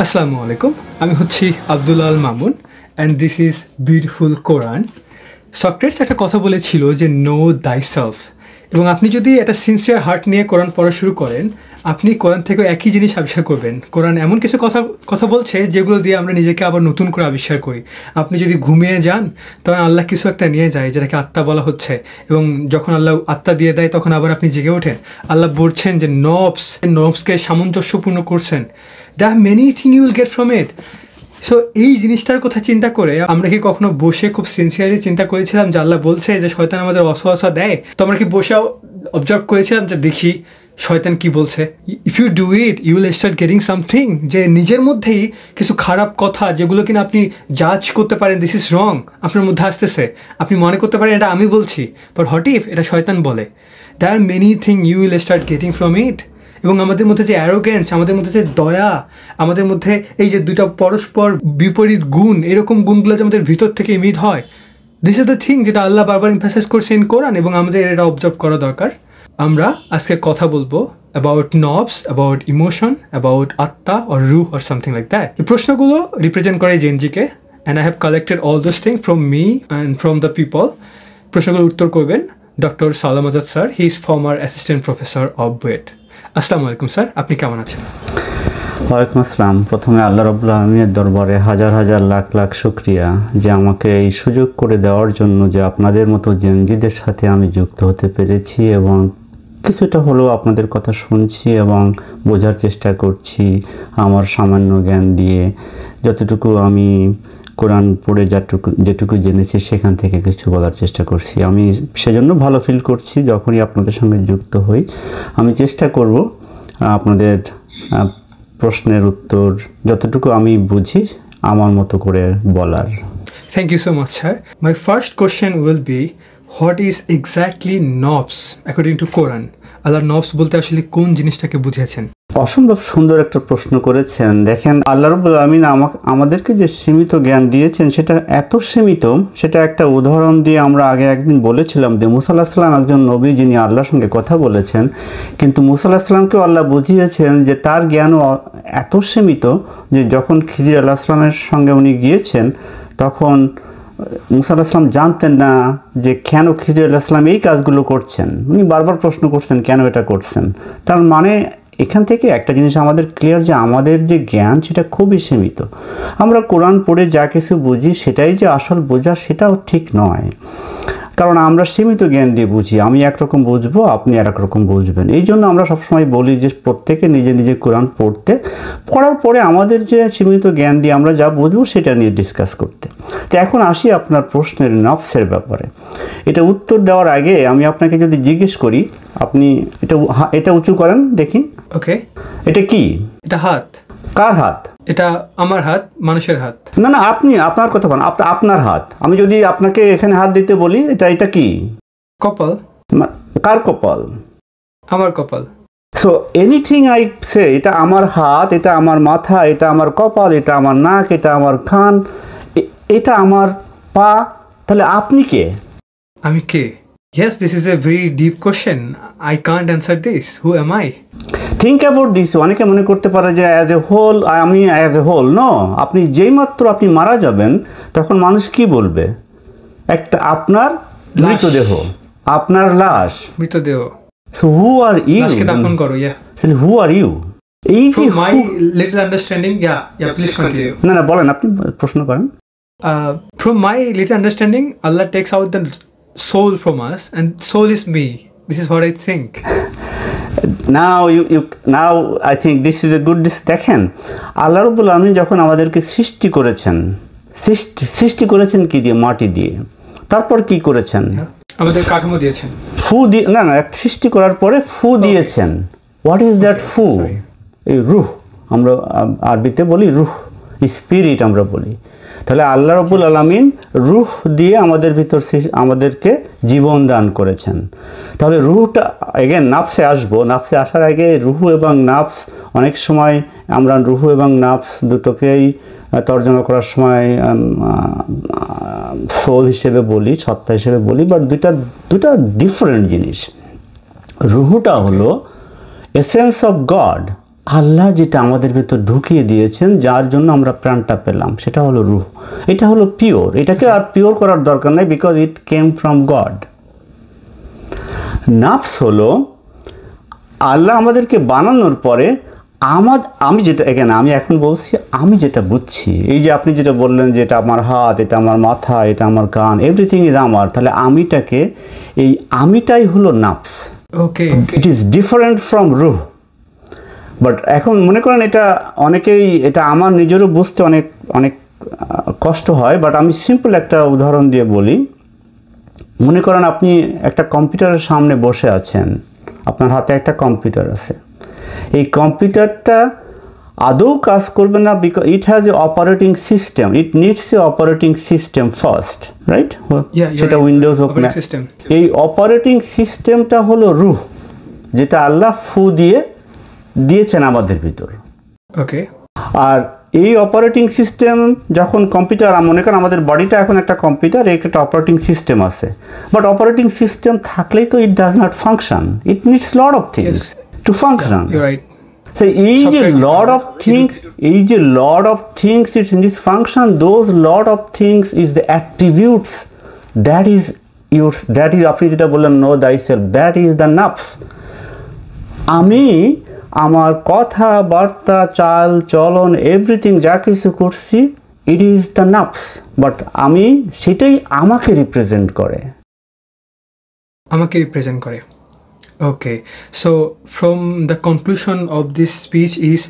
আসসালামু আলাইকুম, আমি হচ্ছি Abdul Al Mamun and this is beautiful Quran. Socrates একটা কথা বলেছিল যে নো দাই সেলফ, এবং আপনি যদি একটা সিনসিয়ার হার্ট নিয়ে কোরআন পড়া শুরু করেন, আপনি কোরআন থেকে একই জিনিস আবিষ্কার করবেন। কোরআন এমন কিছু কথা বলছে যেগুলো দিয়ে আমরা নিজেকে আবার নতুন করে আবিষ্কার করি। আপনি যদি ঘুমিয়ে যান তখন আল্লাহ কিছু একটা নিয়ে যায় যেটাকে আত্মা বলা হচ্ছে, এবং যখন আল্লাহ আত্মা দিয়ে দেয় তখন আবার আপনি জেগে ওঠেন। আল্লাহ বলছেন যে নবসকে সামঞ্জস্যপূর্ণ করছেন। There are many thing you will get from it. So এই জিনিসটার কথা চিন্তা করে আমরা কি কখনো বসে খুব সিনসিয়ারলি চিন্তা করেছিলাম যে আল্লাহ বলছে যে শয়তান আমাদের অসহসা দেয়, তো আমরা কি বসে অবজার্ভ করেছিলাম যে দেখি শয়তান কি বলছে? If you do it you will start getting something, যে নিজের মধ্যেই কিছু খারাপ কথা যেগুলো কিনা আপনি জাজ করতে পারেন দিস ইজ রং, আপনার মধ্যে আসতেছে, আপনি মনে করতে পারেন এটা আমি বলছি, বাট হোয়াট ইফ এটা শয়তান বলে। There are many thing you will start getting from it. এবং আমাদের মধ্যে যে অ্যারোগেন্স, আমাদের মধ্যে যে দয়া, আমাদের মধ্যে এই যে দুটো পরস্পর বিপরীত গুণ, এরকম গুণগুলো যে আমাদের ভিতর থেকে ইমিট হয়, দিস ইজ দ্য থিং যেটা আল্লাহ বারবার এমফাসাইজ করছে ইন কোরআন, এবং আমাদের এটা অবজার্ভ করা দরকার। আমরা আজকে কথা বলবো অ্যাবাউট নবস, অ্যাবাউট ইমোশন, অ্যাবাউট আত্মা অর রুহ অর সামথিং লাইক দ্যাট। এই প্রশ্নগুলো রিপ্রেজেন্ট করে জেনজিকে, and I have collected all those thing from me and from the people. প্রশ্নগুলোর উত্তর করবেন doctor Salam Azad sir, he is former assistant professor of BUET. আসসালামু আলাইকুম স্যার, আপনি কেমন আছেন? ওয়ালাইকুম আসসালাম। প্রথমে আল্লাহ রাব্বুল আলামিনের দরবারে হাজার হাজার লাখ লাখ শুকরিয়া যে আমাকে এই সুযোগ করে দেওয়ার জন্য, যে আপনাদের মতো জেনজিদের সাথে আমি যুক্ত হতে পেরেছি এবং কিছুটা হলেও আপনাদের কথা শুনছি এবং বোঝার চেষ্টা করছি আমার সামান্য জ্ঞান দিয়ে। যতটুকু আমি কোরআন পড়ে যেটুকু জেনেছি সেখান থেকে কিছু বলার চেষ্টা করছি। আমি সেজন্য ভালো ফিল করছি যখনই আপনাদের সঙ্গে যুক্ত হই। আমি চেষ্টা করব আপনাদের প্রশ্নের উত্তর যতটুকু আমি বুঝি আমার মতো করে বলার। Thank you so much sir. My first question will be, what is exactly নবস অ্যাকর্ডিং টু কোরআন? আল্লাহ নবস বলতে আসলে কোন জিনিসটাকে বুঝিয়েছেন? অসম্ভব সুন্দর একটা প্রশ্ন করেছেন। দেখেন, আল্লাহ রাব্বুল আমিন আমাদেরকে যে সীমিত জ্ঞান দিয়েছেন সেটা এত সীমিত, সেটা একটা উদাহরণ দিয়ে আমরা আগে একদিন বলেছিলাম যে মুসা আলাইহিস সালাম একজন নবী যিনি আল্লাহর সঙ্গে কথা বলেছেন, কিন্তু মুসা আলাইহিস সালামকেও আল্লাহ বুঝিয়েছেন যে তার জ্ঞানও এত সীমিত যে যখন খিজির আলাইহিস সালামের সঙ্গে উনি গিয়েছেন তখন মুসা আলাইহিস সালাম জানতেন না যে কেন খিজির আলাইহিস সালাম এই কাজগুলো করছেন। উনি বারবার প্রশ্ন করছেন কেন এটা করছেন। তার মানে এখান থেকে একটা জিনিস আমাদের ক্লিয়ার যে আমাদের যে জ্ঞান সেটা খুবই সীমিত। আমরা কোরআন পড়ে যা কিছু বুঝি সেটাই যে আসল বোঝা সেটাও ঠিক নয়, কারণ আমরা সীমিত জ্ঞান দিয়ে বুঝি। আমি একরকম বুঝবো, আপনি আর একরকম বুঝবেন। এই জন্য আমরা সবসময় বলি যে প্রত্যেকে নিজে নিজে কোরআন পড়ার পরে আমাদের যে সীমিত জ্ঞান দিয়ে আমরা যা বুঝবো সেটা নিয়ে ডিসকাস করতে। তো এখন আসি আপনার প্রশ্নের নফসের ব্যাপারে। এটা উত্তর দেওয়ার আগে আমি আপনাকে যদি জিজ্ঞেস করি, আপনি এটা উঁচু করেন দেখি। ওকে, এটা কি? এটা হাত। কার হাত? এটা আমার হাত, মানুষের হাত। না না, আপনি আপনার কথা বলেন, আপনার হাত। আমি যদি আপনাকে এখানে হাত দিতে বলি, এটা কি? কপাল। কার কপাল? আমার কপাল। সো এনিথিং আই সে, এটা আমার হাত, এটা আমার মাথা, এটা আমার কপাল, এটা আমার নাক, এটা আমার কান, এটা আমার পা, তাহলে আপনি কে? আমি কে? Yes, this is a very deep question. I can't answer this. Who am I? Think about this. অনেকে মনে করতে পারে যে অ্যাজ এ হোল, আমি অ্যাজ এ হোল। নো, আপনি যেই মাত্র আপনি মারা যাবেন তখন মানুষ কি বলবে? একটা আপনার মৃতদেহ, আপনার লাশ, মৃতদেহ। So who are you? লাশকে দাফন করো। Who are you? এই যে my little understanding, yeah, please continue. না বলেন, আপনি প্রশ্ন করেন। From my little understanding, Allah takes out the soul from us, and soul is me. This is what I think. Now I think this is a good. দেখেন, আল্লাহ রাব্বুল আমিন যখন আমাদেরকে সৃষ্টি করেছেন কি দিয়ে? মাটি দিয়ে। তারপর কি করেছেন? আমাদের কাঠামো দিয়েছেন। ফু দিয়ে, না সৃষ্টি করার পরে ফু দিয়েছেন। হোয়াট ইজ দ্যাট ফু? এই রুহ, আমরা আরবিতে বলি রুহ, স্পিরিট আমরা বলি। তাহলে আল্লাহ রাব্বুল আলামিন রুহ দিয়ে আমাদেরকে জীবন দান করেছেন। তাহলে রুহটা এগেন নাফসে আসবো। নাফসে আসার আগে রুহু এবং নাফস, অনেক সময় আমরা রুহু এবং নাফস দুটোকেই তর্জমা করার সময় সোল হিসেবে বলি, সত্তা হিসেবে বলি, বাট দুটা ডিফারেন্ট জিনিস। রুহুটা হলো এসেন্স অফ গড, আল্লাহ যেটা আমাদের ভেতর ঢুকিয়ে দিয়েছেন, যার জন্য আমরা প্রাণটা পেলাম, সেটা হলো রূহ। এটা হলো পিওর। এটাকে আর পিওর করার দরকার নেই, because it came from God. নাফস হলো আল্লাহ আমাদেরকে বানানোর পরে আমি যেটা এখানে আমি এখন বলছি, আমি যেটা বুঝছি, এই যে আপনি যেটা বললেন যে এটা আমার হাত, এটা আমার মাথা, এটা আমার কান, এভরিথিং ইজ আমার, তাহলে আমিটাই হলো নাফস। ওকে, ইট ইজ ডিফারেন্ট ফ্রম রুহ। বাট এখন মনে করেন এটা আমার নিজেরও বুঝতে অনেক অনেক কষ্ট হয়, বাট আমি সিম্পল একটা উদাহরণ দিয়ে বলি। মনে করেন আপনি একটা কম্পিউটারের সামনে বসে আছেন, আপনার হাতে একটা কম্পিউটার আছে। এই কম্পিউটারটা আদৌ কাজ করবে না, because it has a operating system, it needs a operating system first, right? সেটা উইন্ডোজ হোক না। এই অপারেটিং সিস্টেমটা হলো রূহ, যেটা আল্লাহ ফু দিয়েছেন আমাদের ভিতর। ওকে। আর এই অপারেটিং সিস্টেম যখন কম্পিউটার, মনে করেন আমাদের বডিটা এখন একটা কম্পিউটার, একটা অপারেটিং সিস্টেম আছে, বাট অপারেটিং সিস্টেম থাকলেই তো it does not function, it needs lot of things to function. So এই যে lot of things it's in this function, those lot of things is the attributes that is আপনি যেটা বললেন know thyself, that is the nafs. আমি আমার কথাবার্তা, চাল চলন, এভরিথিং যা কিছু করছি, ইট ইজ দ্য নাফস, বাট সেটাই আমাকে রিপ্রেজেন্ট করে। Okay, so from the conclusion of this speech is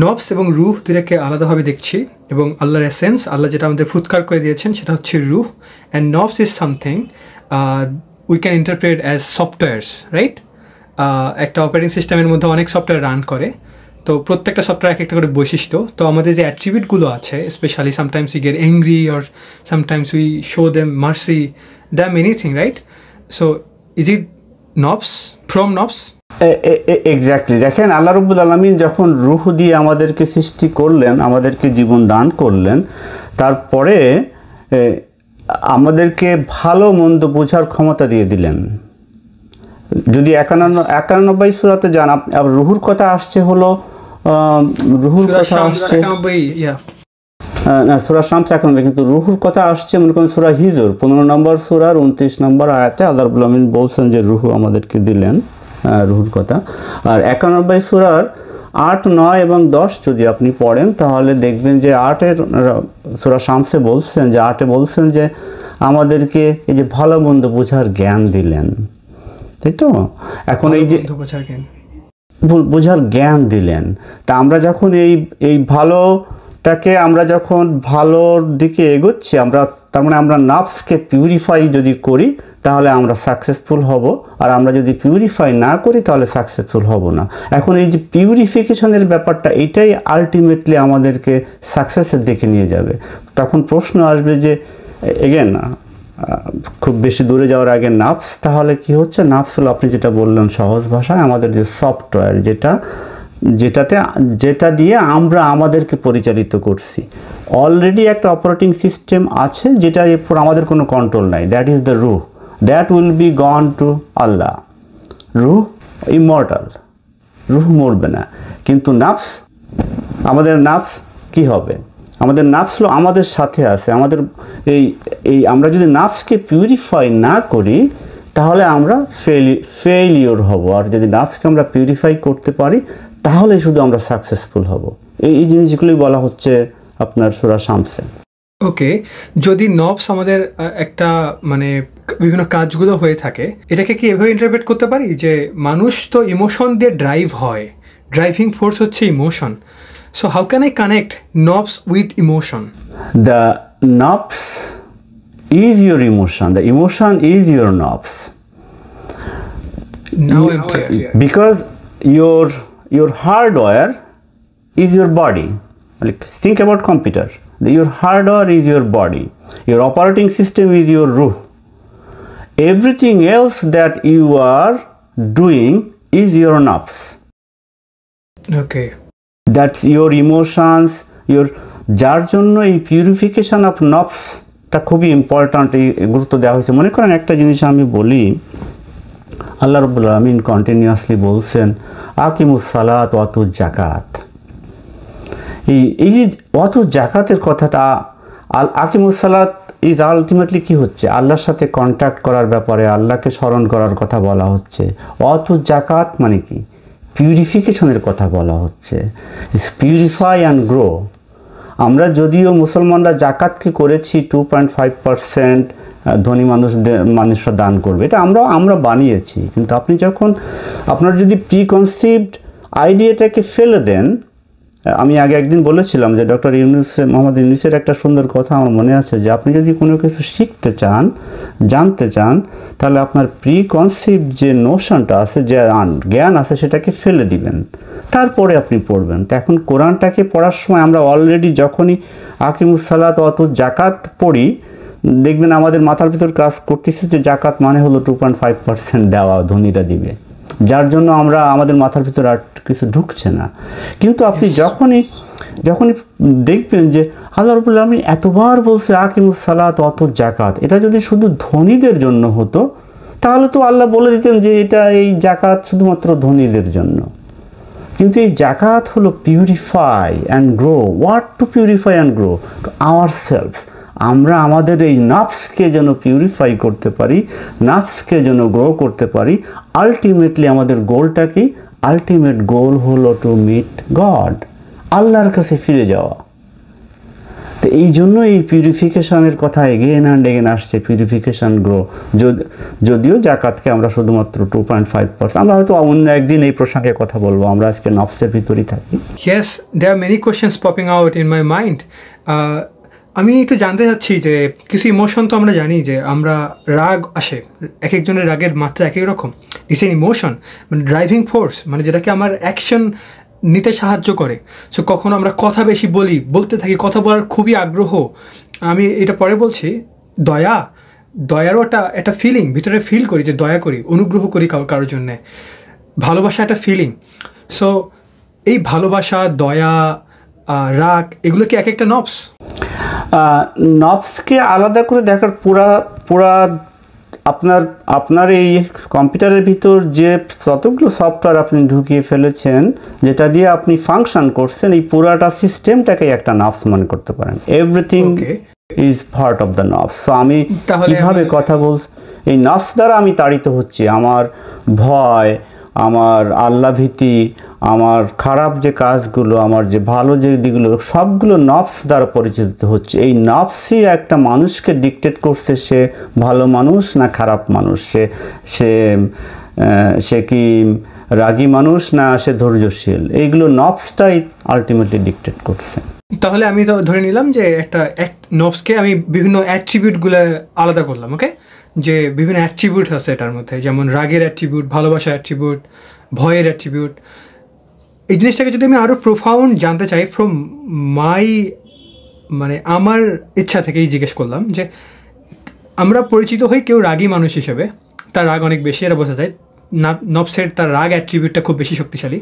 নফস এবং রুহ দুটাকে আলাদাভাবে দেখছি, এবং আল্লাহর এসেন্স, আল্লাহ যেটা আমাদের ফুৎকার করে দিয়েছেন সেটা হচ্ছে রুহ, অ্যান্ড নফস is something we can interpret as softwares, right? একটা অপারেটিং সিস্টেমের মধ্যে অনেক সফটওয়্যার রান করে, তো প্রত্যেকটা সফটওয়্যার একটা করে বৈশিষ্ট্য। তো আমাদের যে অ্যাট্রিবিউটগুলো আছে, specially sometimes we get angry or sometimes we show them mercy, the many thing, right? So is it নফস ফ্রম নফস? এক্স্যাক্টলি। দেখেন, আল্লাহ রাব্বুল আলামিন যখন রূহ দিয়ে আমাদেরকে সৃষ্টি করলেন, আমাদেরকে জীবন দান করলেন, তারপরে আমাদেরকে ভালো মন্দ বোঝার ক্ষমতা দিয়ে দিলেন। যদি 91 সূরাতে যান, রুহুর কথা আসছে হলো না, সূরা শামস 91, কিন্তু রুহুর কথা আসছে মনে করেন সূরা হিজর 15 নম্বর সূরার 29 নম্বর আয়াতে আল্লাহ রাব্বুল আলামিন বলছেন যে রুহু আমাদেরকে দিলেন, রুহুর কথা। আর 91 সূরার 8, 9 এবং 10 যদি আপনি পড়েন, তাহলে দেখবেন যে সূরা শামসে বলছেন যে 8 বলছেন যে আমাদেরকে এই যে ভালো মন্দ বোঝার জ্ঞান দিলেন, তাই তো? এখন এই যে বোঝার জ্ঞান দিলেন, তা আমরা যখন এই ভালোটাকে আমরা যখন ভালোর দিকে এগোচ্ছি, তার মানে আমরা নাফসকে পিউরিফাই যদি করি তাহলে আমরা সাকসেসফুল হব, আর আমরা যদি পিউরিফাই না করি তাহলে সাকসেসফুল হব না। এখন এই যে পিউরিফিকেশনের ব্যাপারটা, এটাই আলটিমেটলি আমাদেরকে সাকসেসের দিকে নিয়ে যাবে। তখন প্রশ্ন আসবে যে এগেন, খুব বেশি দূরে যাওয়ার আগে, নাফস তাহলে কি হচ্ছে? নাফস হলো আপনি যেটা বললেন সহজ ভাষায় আমাদের যে সফটওয়্যার, যেটা দিয়ে আমরা আমাদেরকে পরিচালিত করছি। অলরেডি একটা অপারেটিং সিস্টেম আছে যেটার উপর আমাদের কোনো কন্ট্রোল নাই, দ্যাট ইজ দ্য রুহ, that will be gone to আল্লাহ। রুহ ইমর্টাল, রুহ মরবে না, কিন্তু আমাদের নাফস কি হবে? আমাদের নাফস হলো আমাদের সাথে আছে, আমাদের আমরা যদি নাফসকে পিউরিফাই না করি তাহলে আমরা ফেইলিওর হব, আর যদি নাফসকে আমরা পিউরিফাই করতে পারি তাহলে শুধু আমরা সাকসেসফুল হব। এই জিনিসগুলোই বলা হচ্ছে আপনার সূরা শামসে। ওকে, যদি নফস আমাদের একটা মানে বিভিন্ন কাজগুলো হয়ে থাকে, এটাকে কি এভাবে ইন্টারপ্রেট করতে পারি যে মানুষ তো ইমোশন দিয়ে ড্রাইভ হয়, ড্রাইভিং ফোর্স হচ্ছে emotion, so how can I connect নফস উইথ ইমোশন? দ্য নফস is your emotion, the emotion is your nafs. Now I'm clear. Because your hardware is your body. Like, think about computer. Your hardware is your body, your operating system is your ruh. Everything else that you are doing is your nafs. Okay, that's your emotions, যার জন্য এই purification of নফস খুবই important, এই গুরুত্ব দেওয়া হয়েছে। মনে করেন একটা জিনিস আমি বলি, আল্লাহ রাব্বুল আলামিন কন্টিনিউয়াসলি বলছেন আকিমুস সালাত ওয়া আতুজ জাকাত। এই যে অতুজ জাকাতের কথাটা, আকিমুস সালাত ইজ আলটিমেটলি কি হচ্ছে? আল্লাহর সাথে কন্ট্যাক্ট করার ব্যাপারে আল্লাহকে স্মরণ করার কথা বলা হচ্ছে। অতুজ জাকাত মানে কি? পিউরিফিকেশনের কথা বলা হচ্ছে। Purify and grow. আমরা যদিও মুসলমানরা জাকাতকে করেছি 2.5% ধনী মানুষরা দান করবে, এটা আমরা বানিয়েছি। কিন্তু আপনি যখন আপনার যদি প্রিকনসিভড আইডিয়াটাকে ফেলে দেন, আমি আগে একদিন বলেছিলাম যে ডক্টর মোহাম্মদ ইউনূসের একটা সুন্দর কথা আমার মনে আছে, যে আপনি যদি কোনো কিছু শিখতে চান, জানতে চান, তাহলে আপনার প্রিকনসিভড যে নোশনটা আছে, যে জ্ঞান আছে, সেটাকে ফেলে দিবেন, তারপরে আপনি পড়বেন। তো এখন কোরআনটাকে পড়ার সময় আমরা অলরেডি যখনই আকিমুস সালাত ওয়া আতুজ জাকাত পড়ি, দেখবেন আমাদের মাথার ভিতর কাজ করতেছে যে জাকাত মানে হলো 2.5% দেওয়া, ধনীরা দিবে, যার জন্য আমাদের মাথার ভিতর আর কিছু ঢুকছে না। কিন্তু আপনি যখনই দেখবেন যে আল্লাহ রাব্বুল আলামিন এতবার বলছে আকিমুস সালাত ওয়া আতুজ জাকাত, এটা যদি শুধু ধনীদের জন্য হতো, তাহলে তো আল্লাহ বলে দিতেন যে এই জাকাত শুধুমাত্র ধনীদের জন্য। কিন্তু এই জাকাত হলো purify and grow. What to purify and grow? To ourselves. আমরা আমাদের এই নাফসকে যেন পিউরিফাই করতে পারি, নাফসকে যেন গ্রো করতে পারি। আলটিমেটলি আমাদের গোলটা কি? আলটিমেট গোল হলো টু মিট গড, আল্লাহর কাছে ফিরে যাওয়া। তো এই জন্য এই পিউরিফিকেশনের কথা এগেন অ্যান্ড এগেন আসছে, পিউরিফিকেশন গ্রো। যদিও জাকাতকে আমরা শুধুমাত্র 2.5%, আমরা হয়তো অন্য একদিন এই প্রসঙ্গে কথা বলবো, আমরা আজকে নফসের ভিতরেই থাকি। Yes, there are many questions popping out in my mind. আমি একটু জানতে চাচ্ছি যে কিছু ইমোশন তো আমরা জানি যে আমরা রাগ আসে, এক একজনের রাগের মাত্রা এক এক রকম। ইটস এন ইমোশন, মানে ড্রাইভিং ফোর্স, মানে যেটাকে আমার অ্যাকশন নিতে সাহায্য করে। সো কখনো আমরা কথা বেশি বলতে থাকি, কথা বলার খুবই আগ্রহ। আমি এটা পরে বলছি। দয়ারও একটা ফিলিং ভিতরে ফিল করি, যে দয়া করি, অনুগ্রহ করি কারোর জন্যে। ভালোবাসা একটা ফিলিং। সো এই ভালোবাসা, দয়া, রাগ, এগুলো কি এক একটা নফস? নফসকে আলাদা করে দেখার পুরা আপনার এই কম্পিউটারের ভিতর যে যতগুলো সফটওয়্যার আপনি ঢুকিয়ে ফেলেছেন, যেটা দিয়ে আপনি ফাংশন করছেন, এই পুরাটা সিস্টেমটাকেই একটা নফস মনে করতে পারেন। Everything is part of the নফস। সো আমি কিভাবে কথা বলছি, এই নফস দ্বারা আমি তাড়িত হচ্ছি। আমার ভয়, আমার আল্লাহ ভীতি, আমার খারাপ যে কাজগুলো, আমার যে ভালো যে দিকগুলো, সবগুলো নফস দ্বারা পরিচালিত হচ্ছে। এই নফসই একটা মানুষকে ডিকটেট করছে সে ভালো মানুষ না খারাপ মানুষ, সে কি রাগী মানুষ না সে ধৈর্যশীল। এইগুলো নফসটাই আলটিমেটলি ডিকটেট করছে। তাহলে আমি তো ধরে নিলাম যে একটা নফসকে আমি বিভিন্ন অ্যাট্রিবিউটগুলো আলাদা করলাম। ওকে, যে বিভিন্ন অ্যাট্রিবিউট আছে এটার মধ্যে, যেমন রাগের অ্যাট্রিবিউট, ভালোবাসার অ্যাট্রিবিউট, ভয়ের অ্যাট্রিবিউট। এই জিনিসটাকে যদি আমি আরও প্রোফাউন্ড জানতে চাই ফ্রম আমার ইচ্ছা থেকেই জিজ্ঞেস করলাম যে আমরা পরিচিত হই কেউ রাগী মানুষ হিসেবে, তার রাগ অনেক বেশি, এটা বোঝা যায়। নফসের তার রাগ অ্যাট্রিবিউটটা খুব বেশি শক্তিশালী।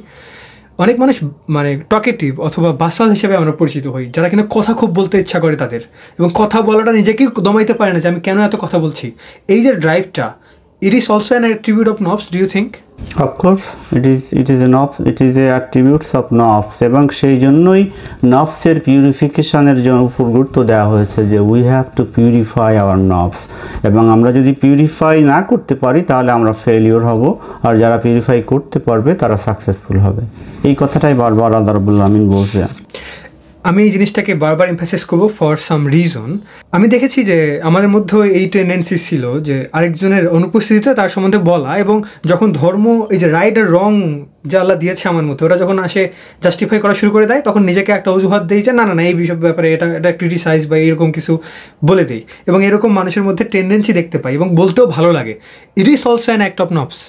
অনেক মানুষ টকেটিভ অথবা বাসাল হিসেবে আমরা পরিচিত হই, যারা কিনা কথা খুব বলতে ইচ্ছা করে তাদের, এবং কথা বলাটা নিজেকেই দমাইতে পারে না যে আমি কেন এত কথা বলছি। এই যে ড্রাইভটা, it is also an attribute of nafs, do you think? Of course, it is a attributes of nafs, এবং সেই জন্যই নফসের পিউরিফিকেশনের উপর গুরুত্ব দেওয়া হয়েছে যে we have to purify our নফস। এবং আমরা যদি পিউরিফাই না করতে পারি তাহলে আমরা ফেলিওর হব, আর যারা পিউরিফাই করতে পারবে তারা সাকসেসফুল হবে। এই কথাটাই বারবার আল্লাহ রাব্বুল আলামিন বলছে। আমি এই জিনিসটাকে বারবার এমফাসাইজ করবো ফর সাম রিজন। আমি দেখেছি যে আমাদের মধ্যে এই টেন্ডেন্সি ছিল যে আরেকজনের অনুপস্থিতিতে তার সম্বন্ধে বলা, এবং যখন ধর্ম, এই যে রাইট আর রং যে আল্লাহ দিয়েছে আমার মধ্যে, ওরা যখন আসে জাস্টিফাই করা শুরু করে দেয়, তখন নিজেকে একটা অজুহাত দেয় যে না এই বিষয় ব্যাপারে এটা ক্রিটিসাইজ বা এরকম কিছু বলে দেয়। এবং এরকম মানুষের মধ্যে টেন্ডেন্সি দেখতে পাই, এবং বলতেও ভালো লাগে। It is also an act of নফস।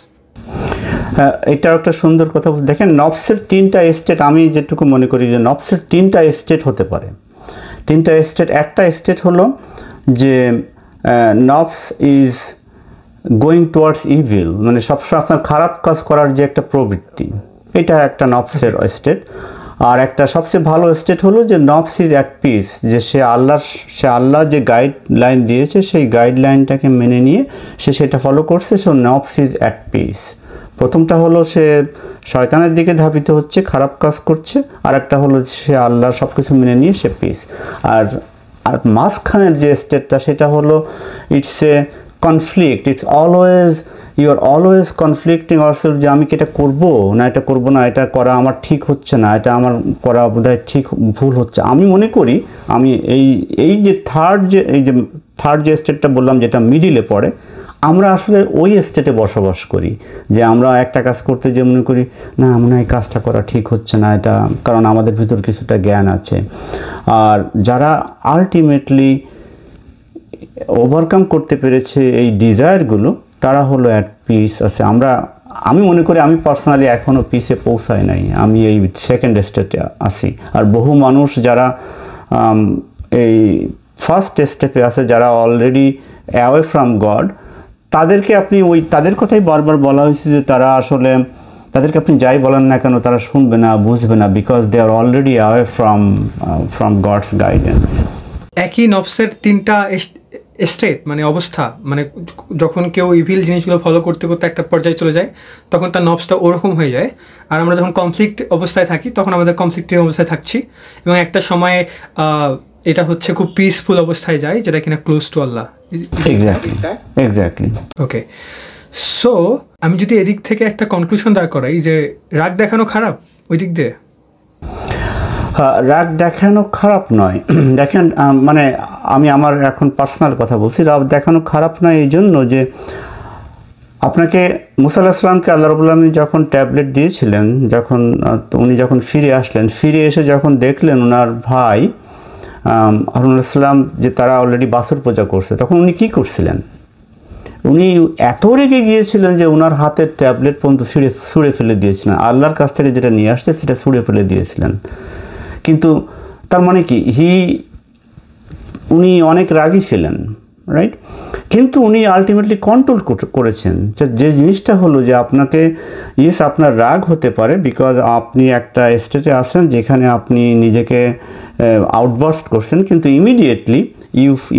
এটা একটা সুন্দর কথা। দেখেন, নফসের 3টা স্টেট, আমি যেটুকু মনে করি যে নফসের 3টা স্টেট হতে পারে। 3টা স্টেট, একটা স্টেট হলো যে নফস ইজ গোয়িং টুয়ার্ডস ইভিল, মানে সবসময় আপনার খারাপ কাজ করার যে একটা প্রবৃত্তি, এটা একটা নফসের স্টেট। আর একটা সবচেয়ে ভালো স্টেট হলো যে নফস ইজ অ্যাট পিস, যে সে আল্লাহ যে গাইডলাইন দিয়েছে সেই গাইডলাইনটাকে মেনে নিয়ে সে সেটা ফলো করছে। সো নফস ইজ অ্যাট পিস। প্রথমটা হলো শয়তানের দিকে ধাবিত হচ্ছে, খারাপ কাজ করছে, আর একটা হলো সে আল্লাহর সব কিছু মেনে নিয়ে সে পিস। আর আর মাঝখানের যে স্টেটটা সেটা হলো it's a conflict, it's always you are always conflicting ourselves, যে আমি কি এটা করবো না এটা করবো না, এটা করা আমার ঠিক হচ্ছে না, এটা আমার করা বোধহয় ঠিক ভুল হচ্ছে। আমি মনে করি আমি এই যে থার্ড যে স্টেটটা বললাম যেটা মিডিলে পড়ে, আমরা আসলে ওই স্টেটে বসবাস করি, যে আমরা একটা কাজ করতে যে মনে করি না মনে হয় কাজটা করা ঠিক হচ্ছে না, এটা কারণ আমাদের ভিতর কিছুটা জ্ঞান আছে। আর যারা আলটিমেটলি ওভারকাম করতে পেরেছে এই ডিজায়ারগুলো, তারা হলো অ্যাট পিস আছে। আমি মনে করি আমি পার্সোনালি এখনও পিসে পৌঁছাই নাই, আমি এই সেকেন্ড স্টেপে আছি। আর বহু মানুষ যারা এই ফার্স্ট স্টেপে আছে, যারা অলরেডি অ্যাওয়ে ফ্রম গড, তাদেরকে আপনি তাদের কথাই বারবার বলা হয়েছে যে তারা আসলে, তাদেরকে আপনি যাই বলেন না কেন তারা শুনবে না, বুঝবে না, because they are already away from God's guidance. একই নফসের তিনটা স্টেট, মানে অবস্থা, মানে যখন কেউ ইভিল জিনিসগুলো ফলো করতে করতে একটা পর্যায়ে চলে যায় তখন তার নফসটা ওরকম হয়ে যায়। আর আমরা যখন কনফ্লিক্ট অবস্থায় থাকি তখন আমাদের কনফ্লিক্টের অবস্থায় থাকছি, এবং একটা সময়ে এটা হচ্ছে খুব পিসফুল অবস্থায় যায়, যেটা কিনা ক্লোজ টু আল্লাহ। এক্স্যাক্টলি। ওকে, সো আমি যদি এদিক থেকে একটা কনক্লুশন দাঁড় করাই যে রাগ দেখানো খারাপ, ওই দিক দিয়ে রাগ দেখানো খারাপ নয়। দেখেন, মানে আমি আমার এখন পার্সোনাল কথা বলছি, রাগ দেখানো খারাপ নয় এই জন্য যে আপনাকে মুসা আলাইহিস সালামকে আল্লাহ রাব্বুল আলামিন যখন ট্যাবলেট দিয়েছিলেন, উনি যখন ফিরে আসলেন, ফিরে এসে যখন দেখলেন ওনার ভাই হারুন আলাইহিস সালাম যে তারা অলরেডি বাছুর পূজা করছে, তখন উনি কী করছিলেন? উনি এত রেগে গিয়েছিলেন যে ওনার হাতের ট্যাবলেট পর্যন্ত ছুঁড়ে ফেলে দিয়েছিলেন, আল্লাহর কাছ থেকে যেটা নিয়ে আসছে সেটা ছুঁড়ে ফেলে দিয়েছিলেন। কিন্তু তার মানে কি উনি অনেক রাগী ছিলেন, রাইট? কিন্তু উনি আলটিমেটলি কন্ট্রোল করেছেন। যে জিনিসটা হলো যে আপনাকে, ইয়েস আপনার রাগ হতে পারে, বিকজ আপনি একটা স্টেজে আছেন যেখানে আপনি নিজেকে আউটবার্স্ট করছেন, কিন্তু immediately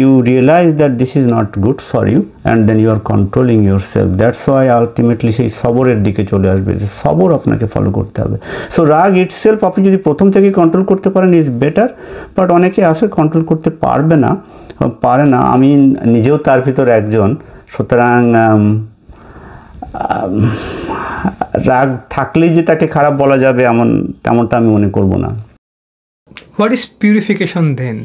you realize that this is not good for you, and then you are controlling yourself. That's why ultimately সেই সবরের দিকে চলে আসবে, যে সবর আপনাকে ফলো করতে হবে। সো রাগ ইটসেলফ আপনি যদি প্রথম থেকে কন্ট্রোল করতে পারেন ইজ বেটার, বাট অনেকে আছে কন্ট্রোল করতে পারে না। আমি নিজেও তার ভিতর একজন। সুতরাং রাগ থাকলেই যে তাকে খারাপ বলা যাবে তেমনটা আমি মনে করব না। What is purification then?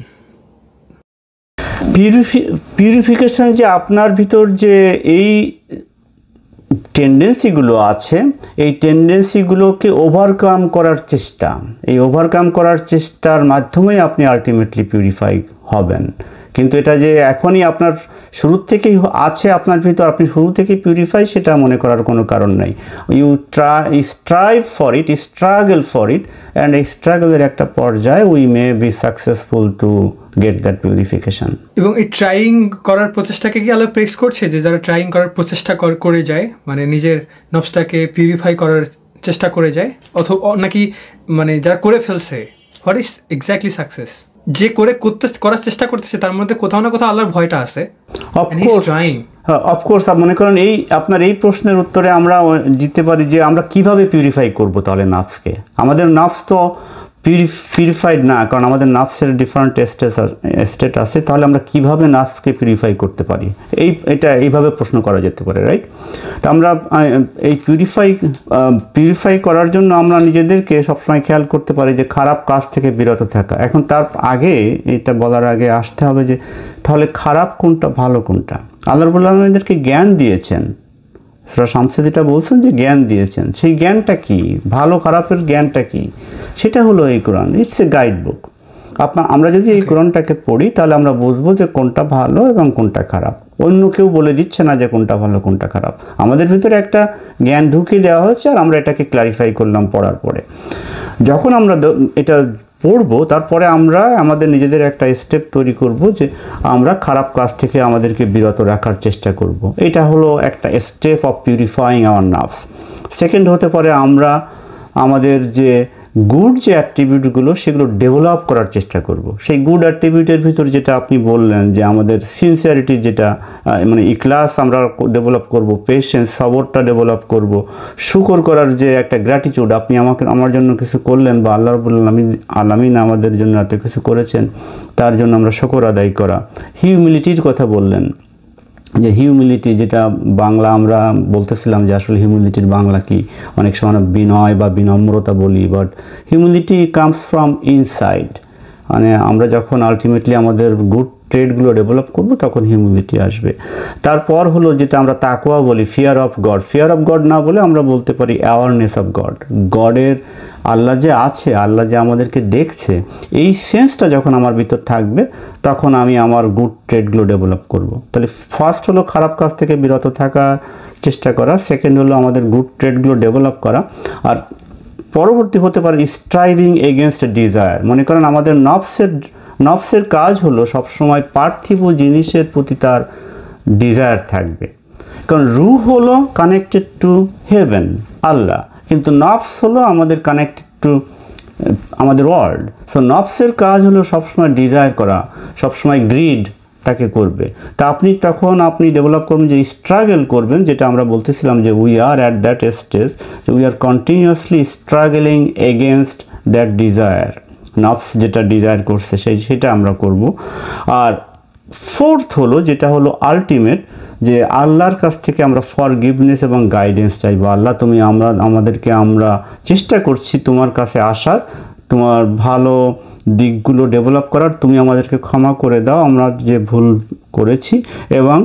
Purification যে আপনার ভিতর যে এই টেন্ডেন্সিগুলো আছে, এই টেন্ডেন্সিগুলোকে ওভারকাম করার চেষ্টা, এই ওভারকাম করার চেষ্টার মাধ্যমেই আপনি আলটিমেটলি পিউরিফাই হবেন। কিন্তু এটা যে এখনই আপনার শুরু থেকেই আছে আপনার ভিতর, আপনি শুরু থেকেই পিউরিফাই, সেটা মনে করার কোনো কারণ নাই। You strive for it, struggle for it, and এই স্ট্রাগলের একটা পর্যায়ে we may be successful to get that purification. এবং এই ট্রাইং করার প্রচেষ্টাকে কি আল্লাহ প্রেস করছে, যে যারা ট্রাইং করার প্রচেষ্টা করে যায়, মানে নিজের নফসটাকে পিউরিফাই করার চেষ্টা করে যায়, অথবা নাকি মানে যারা করে ফেলছে? What is exactly success? যে করার চেষ্টা করতেছে তার মধ্যে কোথাও না কোথাও আল্লাহর ভয়টা আছে। অফকোর্স মনে করেন আপনার এই প্রশ্নের উত্তরে আমরা জিততে পারি যে আমরা কিভাবে পিউরিফাই করব তাহলে নাফসকে। আমাদের নাফস তো পিউরিফাইড না, কারণ আমাদের নাফসের ডিফারেন্ট স্টেট আছে। তাহলে আমরা কিভাবে নাফসকে পিউরিফাই করতে পারি, এটা এইভাবে প্রশ্ন করা যেতে পারে, রাইট? তো আমরা এই পিউরিফাই করার জন্য আমরা নিজেদেরকে সবসময় খেয়াল করতে পারি যে খারাপ কাজ থেকে বিরত থাকা। এখন তার আগে, এটা বলার আগে আসতে হবে যে তাহলে খারাপ কোনটা ভালো কোনটা। আল্লাহ রাব্বুল আলামিন আমাদেরকে জ্ঞান দিয়েছেন, সূরা শামসে যেটা বলছেন যে জ্ঞান দিয়েছেন, সেই জ্ঞানটা কি, ভালো খারাপের জ্ঞানটা কি, সেটা হলো এই কোরআন। It's a guide book. আমরা যদি এই কোরআনটাকে পড়ি তাহলে আমরা বুঝবো যে কোনটা ভালো এবং কোনটা খারাপ। অন্য কেউ বলে দিচ্ছে না যে কোনটা ভালো কোনটা খারাপ, আমাদের ভিতরে একটা জ্ঞান ঢুকিয়ে দেওয়া হচ্ছে, আর আমরা এটাকে ক্লারিফাই করলাম পড়ার পরে। যখন আমরা এটা পড়বো তারপরে আমরা আমাদের নিজেদের একটা স্টেপ তৈরি করব যে আমরা খারাপ কাজ থেকে আমাদেরকে বিরত রাখার চেষ্টা করব। এটা হলো একটা step of purifying our nerves. Second হতে পারে আমরা আমাদের যে গুড যে অ্যাট্রিবিউটগুলো সেগুলো ডেভেলপ করার চেষ্টা করব। সেই গুড অ্যাট্রিবিউটের ভিতর যেটা আপনি বললেন যে আমাদের সিনসিয়ারিটি যেটা মানে ইখলাস আমরা ডেভেলপ করব, পেশেন্স সবরটা ডেভেলপ করব, শুকর করার যে একটা গ্র্যাটিটিউড, আপনি আমার জন্য কিছু করলেন বা আল্লাহ রাব্বুল আলামিন আমাদের জন্য এত কিছু করেছেন তার জন্য আমরা শুকর আদায় করা। হিউমিলিটির কথা বললেন, যে হিউমিলিটি যেটা বাংলা আমরা বলতেছিলাম যে আসলে হিউমিলিটির বাংলা কি, অনেক সময় বিনয় বা বিনম্রতা বলি, but humility comes from inside. মানে আমরা যখন আলটিমেটলি আমাদের গুড ট্রেডগুলো ডেভেলপ করব তখন হিউমিলিটি আসবে। তারপর হলো যেটা আমরা তাকওয়া বলি, fear of god. Fear of god না বলে আমরা বলতে পারি অ্যাওয়ারনেস অফ গড। গডের আল্লাহ যে আছে, আল্লাহ যে আমাদেরকে দেখছে, এই সেন্সটা যখন আমার ভিতর থাকবে তখন আমি আমার গুড ট্রেডগুলো ডেভেলপ করব। তাহলে ফার্স্ট হলো খারাপ কাজ থেকে বিরত থাকার চেষ্টা করা, সেকেন্ড হলো আমাদের গুড ট্রেডগুলো ডেভেলপ করা, আর পরবর্তী হতে পারে স্ট্রাইভিং এগেনস্ট ডিজায়ার। মনে করেন আমাদের নফসের কাজ হলো সবসময় পার্থিব জিনিসের প্রতি তার ডিজায়ার থাকবে, কারণ রূহ হলো কানেক্টেড টু হেভেন আল্লাহ, কিন্তু নফস হলো আমাদের কানেক্টেড টু আমাদের ওয়ার্ল্ড। সো নফসের কাজ হলো সবসময় ডিজায়ার করা, সবসময় গ্রিড তাকে করবে। তা তখন আপনি ডেভেলপ করবেন যে স্ট্রাগল করবেন, যেটা আমরা বলতেছিলাম যে we are at that stage, we are continuously struggling against that desire. নফস যেটা ডিজায়ার করছে সেটা আমরা করব। আর ফোর্থ হলো যেটা হলো আলটিমেট, যে আল্লাহর কাছ থেকে আমরা ফরগিভনেস এবং গাইডেন্স চাইবো। আল্লাহ তুমি আমরা চেষ্টা করছি তোমার কাছে আসার, তোমার ভালো দিকগুলো ডেভেলপ করার, তুমি আমাদেরকে ক্ষমা করে দাও আমরা যে ভুল করেছি, এবং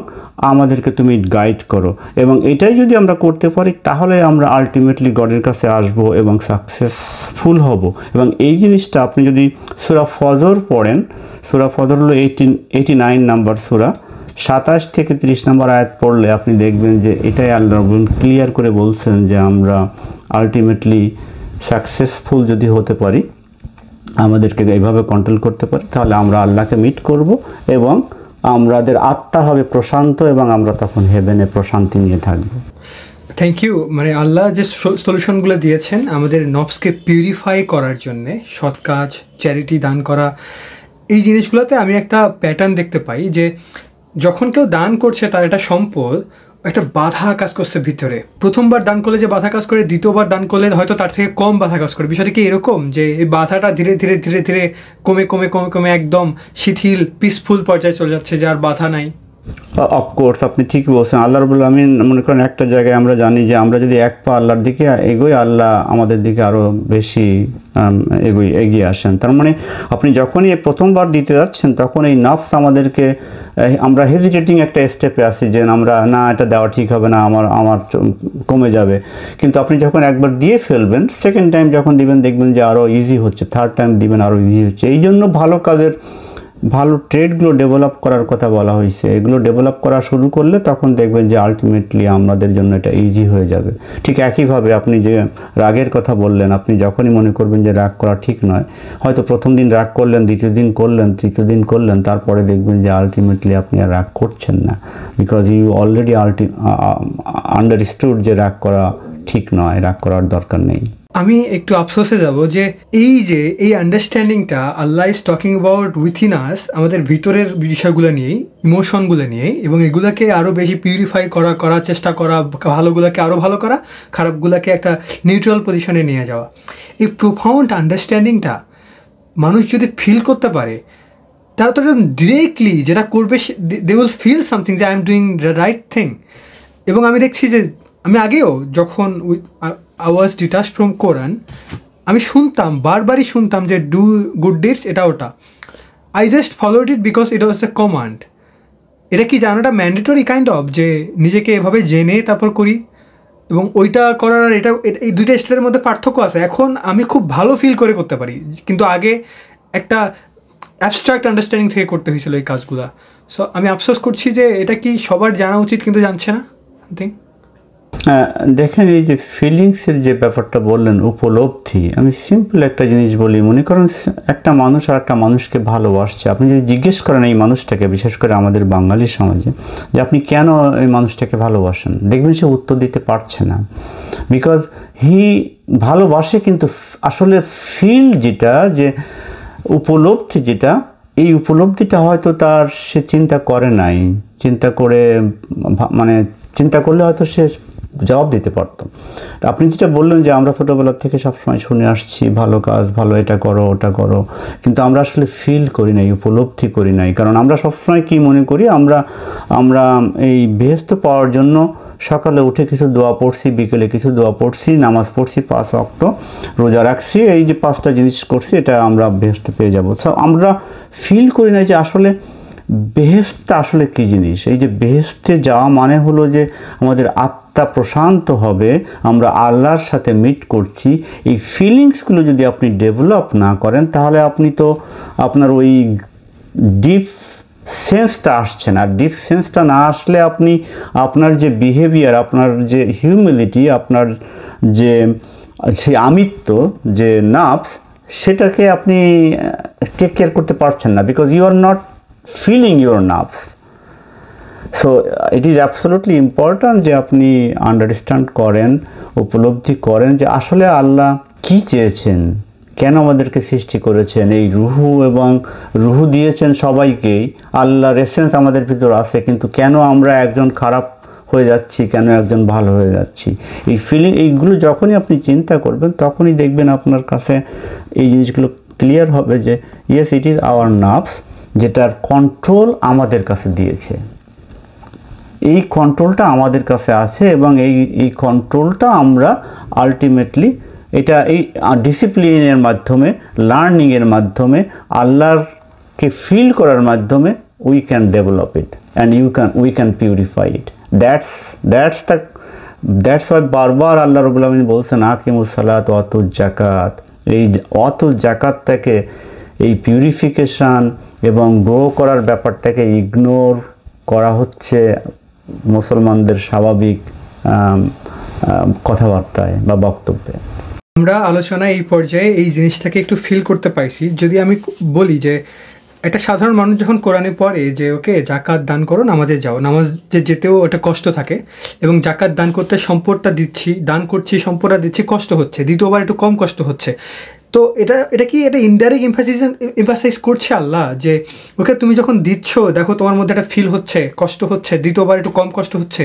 আমাদেরকে তুমি গাইড করো। এবং এটাই যদি আমরা করতে পারি তাহলে আমরা আলটিমেটলি গডের কাছে আসব এবং সাকসেসফুল হব। এবং এই জিনিসটা আপনি যদি সূরা ফজর পড়েন, সূরা ফজর হলো 89 নাম্বার সূরা, 27 থেকে 30 নম্বর আয়াত পড়লে আপনি দেখবেন যে এটাই আল্লাহ রাব্বুল ক্লিয়ার করে বলছেন যে আমরা আলটিমেটলি সাকসেসফুল যদি হতে পারি, আমাদেরকে এইভাবে কন্ট্রোল করতে পারি, তাহলে আমরা আল্লাহকে মিট করব এবং আমাদের আত্মা হবে প্রশান্ত এবং আমরা তখন হেভেনে প্রশান্তি নিয়ে থাকব। Thank you. মানে আল্লাহ যে সলিউশনগুলো দিয়েছেন আমাদের নফসকে পিউরিফাই করার জন্যে, সৎ কাজ, চ্যারিটি, দান করা, এই জিনিসগুলোতে আমি একটা প্যাটার্ন দেখতে পাই যে যখন কেউ দান করছে তার একটা সম্পদ, একটা বাধা কাজ করছে ভিতরে। প্রথমবার দান করলে যে বাধা কাজ করে, দ্বিতীয়বার দান করলে হয়তো তার থেকে কম বাধা কাজ করে। বিষয়টা কি এরকম যে এই বাধাটা ধীরে ধীরে ধীরে ধীরে কমে কমে কমে কমে একদম শিথিল পিসফুল পর্যায়ে চলে যাচ্ছে, যে আর বাধা নাই? অফকোর্স আপনি ঠিকই বলছেন। আল্লাহ রাব্বুল আমিন মনে করেন একটা জায়গায় আমরা জানি যে আমরা যদি এক পা আল্লাহর দিকে এগোই, আল্লাহ আমাদের দিকে আরও বেশি এগিয়ে আসেন। তার মানে আপনি যখনই প্রথমবার দিতে যাচ্ছেন তখন এই নফস আমাদেরকে, আমরা হেজিটেটিং একটা স্টেপে আসি যে আমরা না এটা দেওয়া ঠিক হবে না, আমার কমে যাবে। কিন্তু আপনি যখন একবার দিয়ে ফেলবেন, সেকেন্ড টাইম যখন দিবেন দেখবেন যে আরও ইজি হচ্ছে, থার্ড টাইম দিবেন আরও ইজি হচ্ছে। এই জন্য ভালো ট্রেডগুলো ডেভেলপ করার কথা বলা হয়েছে। এগুলো ডেভেলপ করা শুরু করলে তখন দেখবেন যে আলটিমেটলি আমাদের জন্য এটা ইজি হয়ে যাবে। ঠিক একইভাবে আপনি যে রাগের কথা বললেন, আপনি যখনই মনে করবেন যে রাগ করা ঠিক নয়, হয়তো প্রথম দিন রাগ করলেন, দ্বিতীয় দিন করলেন, তৃতীয় দিন করলেন, তারপরে দেখবেন যে আলটিমেটলি আপনি আর রাগ করছেন না, বিকজ ইউ অলরেডি আন্ডারস্টুড যে রাগ করা ঠিক নয়, রাগ করার দরকার নেই। আমি একটু আফসোসে যাব যে এই আন্ডারস্ট্যান্ডিংটা আল্লাহ ইজ টকিং অ্যাবাউট উইথিন আস, আমাদের ভিতরের বিষয়গুলো নিয়েই, ইমোশনগুলো নিয়েই, এবং এগুলোকে আরও বেশি পিউরিফাই করার চেষ্টা করা, ভালোগুলোকে আরও ভালো করা, খারাপগুলোকে একটা নিউট্রাল পজিশনে নিয়ে যাওয়া। এই প্রোফাউন্ড আন্ডারস্ট্যান্ডিংটা মানুষ যদি ফিল করতে পারে, তারা তো ডিরেক্টলি যেটা করবে, দে উইল ফিল সামথিং যে I am doing the right thing. এবং আমি দেখছি যে আমি আগেও যখন I was detached from Quran, আমি বারবারই শুনতাম যে ডু গুড ডিডস, এটা ওটা। I just followed it because it was A command. এটা কি জানাটা ম্যান্ডেটরি কাইন্ড অফ, যে নিজেকে এভাবে জেনে তারপর করি, এবং ওইটা করার আর এই দুইটা স্টাইলের মধ্যে পার্থক্য আছে। এখন আমি খুব ভালো ফিল করতে পারি, কিন্তু আগে একটা অ্যাবস্ট্রাক্ট আন্ডারস্ট্যান্ডিং থেকে করতে হয়েছিল এই কাজগুলো। সো আমি আফসোস করছি যে এটা কি সবার জানা উচিত কিন্তু জানছে না। দেখেন এই যে ফিলিংসের যে ব্যাপারটা বললেন, উপলব্ধি, আমি সিম্পল একটা জিনিস বলি। মনে করেন একটা মানুষ আর একটা মানুষকে ভালোবাসছে, আপনি যদি জিজ্ঞেস করেন এই মানুষটাকে, বিশেষ করে আমাদের বাঙালি সমাজে, যে আপনি কেন এই মানুষটাকে ভালোবাসেন, দেখবেন সে উত্তর দিতে পারছে না, বিকজ হি ভালোবাসে, কিন্তু আসলে ফিল যেটা, যে উপলব্ধি যেটা, এই উপলব্ধিটা হয়তো তার সে চিন্তা করে নাই, চিন্তা করে মানে চিন্তা করলে হয়তো সে জবাব দিতে পারত। আপনি যেটা বললেন যে আমরা ছোটোবেলা থেকে সবসময় শুনে আসছি ভালো কাজ, ভালো এটা করো ওটা করো, কিন্তু আমরা আসলে ফিল করি নাই, উপলব্ধি করি নাই। কারণ আমরা সবসময় কি মনে করি, আমরা এই বেহেশত পাওয়ার জন্য সকালে উঠে কিছু দোয়া পড়ছি, বিকেলে কিছু দোয়া পড়ছি, নামাজ পড়ছি 5 ওয়াক্ত, রোজা রাখছি, এই যে 5টা জিনিস করছি, এটা আমরা বেহেশতে পেয়ে যাব। সো আমরা ফিল করি না যে আসলে বেহেশতটা আসলে কী জিনিস। এই যে বেহেশতে যাওয়া মানে হলো যে আমাদের আত্মা প্রশান্ত হবে, আমরা আল্লাহর সাথে মিট করছি। এই ফিলিংসগুলো যদি আপনি ডেভেলপ না করেন, তাহলে আপনি তো আপনার ওই ডিপ সেন্সটা আসছে না। ডিপ সেন্সটা না আসলে আপনি আপনার যে বিহেভিয়ার, আপনার যে হিউমিলিটি, আপনার যে আমিত্ব, যে নার্ভস, সেটাকে আপনি টেক কেয়ার করতে পারছেন না, because you are not feeling your nerves. So it is absolutely important যে আপনি আন্ডারস্ট্যান্ড করেন, উপলব্ধি করেন যে আসলে আল্লাহ কি চেয়েছেন, কেন আমাদেরকে সৃষ্টি করেছেন। এই রুহু এবং রুহু দিয়েছেন সবাইকেই, আল্লাহর এসেন্স আমাদের ভিতর আছে, কিন্তু কেন আমরা একজন খারাপ হয়ে যাচ্ছি, কেন একজন ভালো হয়ে যাচ্ছি, এই এইগুলো যখনই আপনি চিন্তা করবেন, তখনই দেখবেন আপনার কাছে এই জিনিসগুলো ক্লিয়ার হবে যে yes, it is our nerves, যেটার কন্ট্রোল আমাদের কাছে দিয়েছে। এই কন্ট্রোলটা আমাদের কাছে আছে, এবং এই কন্ট্রোলটা আমরা আলটিমেটলি এটা এই ডিসিপ্লিনের মাধ্যমে, লার্নিংয়ের মাধ্যমে, আল্লাহকে ফিল করার মাধ্যমে we can develop it and we can purify it. That's why বারবার আল্লাহ রাব্বুল আলামিন বলছেন আকিমুস সালাত ওয়া আতুজ যাকাত। এই আতুজ যাকাতটাকে, এই পিউরিফিকেশান এবং গ্রো করার ব্যাপারটাকে ইগনোর করা হচ্ছে মুসলমানদের স্বাভাবিক কথাবার্তায় বা বক্তব্যে। আমরা আলোচনায় এই পর্যায়ে এই জিনিসটাকে একটু ফিল করতে পারছি। যদি আমি বলি যে একটা সাধারণ মানুষ যখন কোরআনে পড়ে যে ওকে জাকাত দান করো, নামাজে যাও, নামাজে যেতেও ওটা কষ্ট থাকে, এবং জাকাত দান করতে সম্পদটা দিচ্ছি, দান করছি, সম্পদটা দিচ্ছি, কষ্ট হচ্ছে, দ্বিতীয়বার একটু কম কষ্ট হচ্ছে। তো এটা কি এটা ইনডাইরেক্ট এমফাসাইজ করছে আল্লাহ যে ওকে তুমি যখন দিচ্ছ, দেখো তোমার মধ্যে একটা ফিল হচ্ছে, কষ্ট হচ্ছে, দ্বিতীয়বার একটু কম কষ্ট হচ্ছে।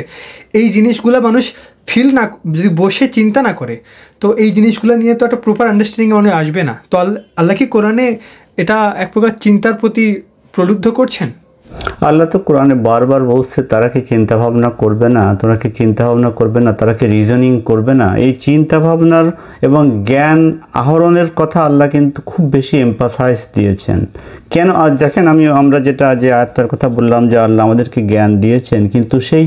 এই জিনিসগুলো মানুষ ফিল না, যদি বসে চিন্তা না করে, তো এই জিনিসগুলো নিয়ে তো একটা প্রপার আন্ডারস্ট্যান্ডিং মনে আসবে না। তো আল্লাহ কি কোরআনে এটা এক প্রকার চিন্তার প্রতি প্রলুব্ধ করছেন? আল্লাহ তো কোরআনে বারবার বলছে তারা কি চিন্তা ভাবনা করবে না, তোরা কি চিন্তা ভাবনা করবে না, তারা কি রিজনিং করবে না। এই চিন্তা ভাবনার এবং জ্ঞান আহরণের কথা আল্লাহ কিন্তু খুব বেশি এমফাসাইজ দিয়েছেন। কেন? আর দেখেন, আমরা যে আয়াতটার কথা বললাম যে আল্লাহ আমাদেরকে জ্ঞান দিয়েছেন, কিন্তু সেই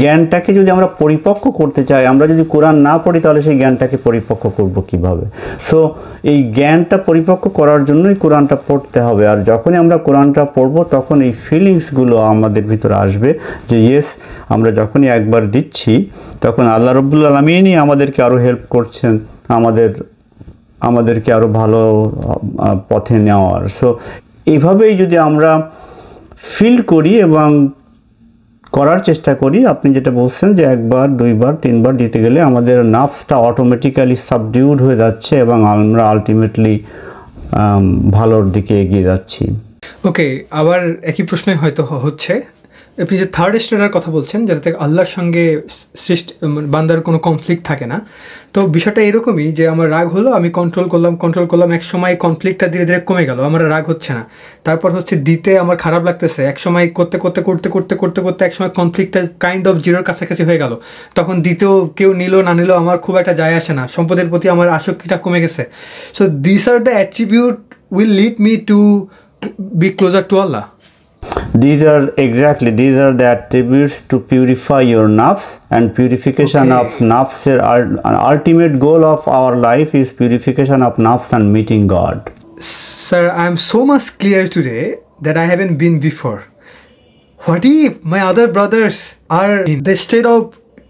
জ্ঞানটাকে যদি আমরা পরিপক্ক করতে চাই, আমরা যদি কোরআন না পড়ি, তাহলে সেই জ্ঞানটাকে পরিপক্ক করব কিভাবে? সো এই জ্ঞানটা পরিপক্ক করার জন্যই কোরআনটা পড়তে হবে। আর যখনই আমরা কোরআনটা পড়ব, তখন এই ফিলিংসগুলো আমাদের ভিতরে আসবে যে ইয়েস, আমরা যখনই একবার দিচ্ছি, তখন আল্লাহ রাব্বুল আলামিনই আমাদেরকে আরও হেল্প করছেন, আমাদেরকে আরও ভালো পথে নেওয়ার। সো এইভাবেই যদি আমরা ফিল করি এবং করার চেষ্টা করি, আপনি যেটা বলছেন যে একবার, দুইবার, তিনবার দিতে গেলে আমাদের নার্ভসটা অটোমেটিক্যালি সাবডিউড হয়ে যাচ্ছে, এবং আমরা আলটিমেটলি ভালোর দিকে এগিয়ে যাচ্ছি। ওকে, আবার একই প্রশ্নই হয়তো হচ্ছে, আপনি যে থার্ড স্টেটের কথা বলছেন, যেটাতে আল্লাহর সঙ্গে বান্দার কোনো কনফ্লিক্ট থাকে না। তো বিষয়টা এরকমই যে আমার রাগ হলো, আমি কন্ট্রোল করলাম, এক সময় কনফ্লিক্টটা ধীরে ধীরে কমে গেল, আমার রাগ হচ্ছে না। তারপর হচ্ছে দিতে আমার খারাপ লাগতেছে, এক সময় করতে এক সময় কনফ্লিক্টটা কাইন্ড অফ জিরোর কাছাকাছি হয়ে গেল। তখন দিতেও কেউ নিল না নিল আমার খুব একটা যায় আসে না, সম্পদের প্রতি আমার আসক্তিটা কমে গেছে। So this are the attribute will lead me two be closer to Allah. These are the attributes to purify your nerves, and purification of nerves, an ultimate goal of our life is purification of nerves and meeting God. Sir, I am so much clear today that I haven't been before. What if my other brothers are in the state of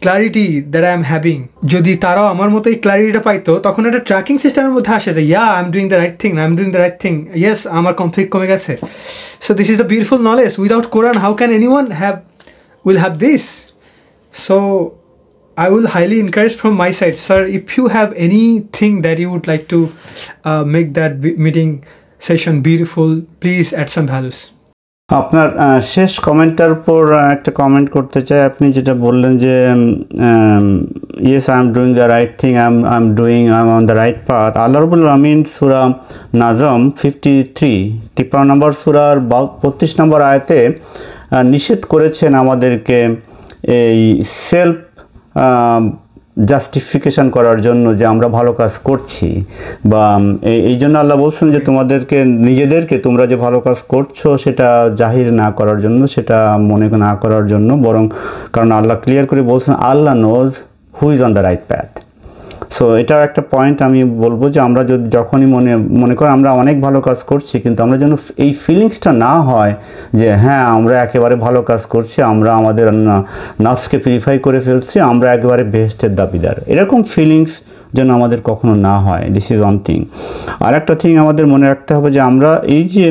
clarity that I am having? যদি তারাও আমার মতো এই ক্লারিটিটা পাইতো, তখন একটা tracking সিস্টেমের মধ্যে আসে যে I am doing the right thing, yes, আমার কনফ্লিক্ট কমে গেছে। So this is the beautiful knowledge. Without Quran how can anyone will have this? So I will highly encourage from my side, sir, if you have anything that you would like to make that meeting session beautiful, please add some values. আপনার শেষ কমেন্টটার পর একটা comment করতে চাই। আপনি যেটা বললেন যে yes I am doing the right thing, I am on the right path. আল্লাহ রাব্বুল আমিন সূরা নাজম 53 নম্বর সূরার 32 নম্বর আয়াতে নিষেধ করেছেন আমাদেরকে এই সেলফ জাস্টিফিকেশন করার জন্য যে আমরা ভালো কাজ করছি, বা এই জন্য আল্লাহ বলছেন যে তোমাদেরকে নিজেদেরকে তোমরা যে ভালো কাজ করছো সেটা জাহির না করার জন্য, সেটা মনে না করার জন্য, বরং কারণ আল্লাহ ক্লিয়ার করে বলছেন আল্লাহ knows who is on the right path. So এটা একটা পয়েন্ট আমি বলবো যে আমরা যদি যখনই মনে করি আমরা অনেক ভালো কাজ করছি, কিন্তু আমরা যেন এই ফিলিংসটা না হয় যে হ্যাঁ আমরা একেবারে ভালো কাজ করছি, আমরা আমাদের নাফসকে পিউরিফাই করে ফেলছি, আমরা একেবারে বেহেশতের দাবিদার, এরকম ফিলিংস যেন আমাদের কখনো না হয়। This is one thing. আর একটা থিং আমাদের মনে রাখতে হবে যে আমরা এই যে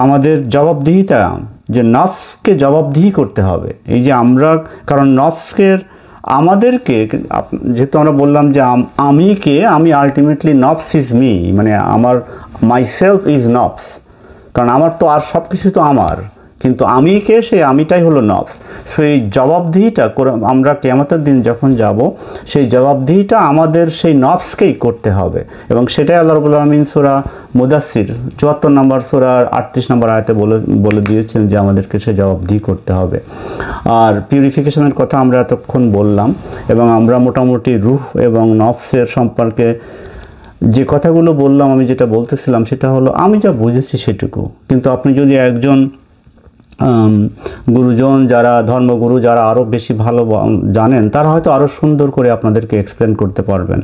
আমাদের জবাবদিহিতা, যে নফসকে জবাবদিহি করতে হবে, এই যে আমরা, কারণ নফসকের আমাদেরকে যেহেতু আমরা বললাম যে আমি আলটিমেটলি নফস ইজ মি, মানে আমার মাইসেলফ ইজ নফস, কারণ আমার তো আর সব কিছু তো আমার, কিন্তু আমিকে সেই আমিটাই হলো নফস। সেই জবাবদিহিটা আমরা কিয়ামতের দিন যখন যাব, সেই জবাবদিহিটা আমাদের সেই নফসকেই করতে হবে, এবং সেটাই আল্লাহ রাব্বুল আমিন সূরা মুদাসসির 74 নম্বর সূরার 38 নম্বর আয়াতে বলে দিয়েছেন যে আমাদেরকে সেই জবাবদিহি করতে হবে। আর পিউরিফিকেশনের কথা আমরা এতক্ষণ বললাম, এবং আমরা মোটামুটি রূহ এবং নফসের সম্পর্কে যে কথাগুলো বললাম, আমি যেটা বলতেছিলাম সেটা হলো আমি যা বুঝেছি সেটুকু, কিন্তু আপনি যদি একজন গুরুজন, যারা ধর্মগুরু, যারা আরও বেশি ভালো জানেন, তারা হয়তো আরও সুন্দর করে আপনাদেরকে এক্সপ্লেন করতে পারবেন।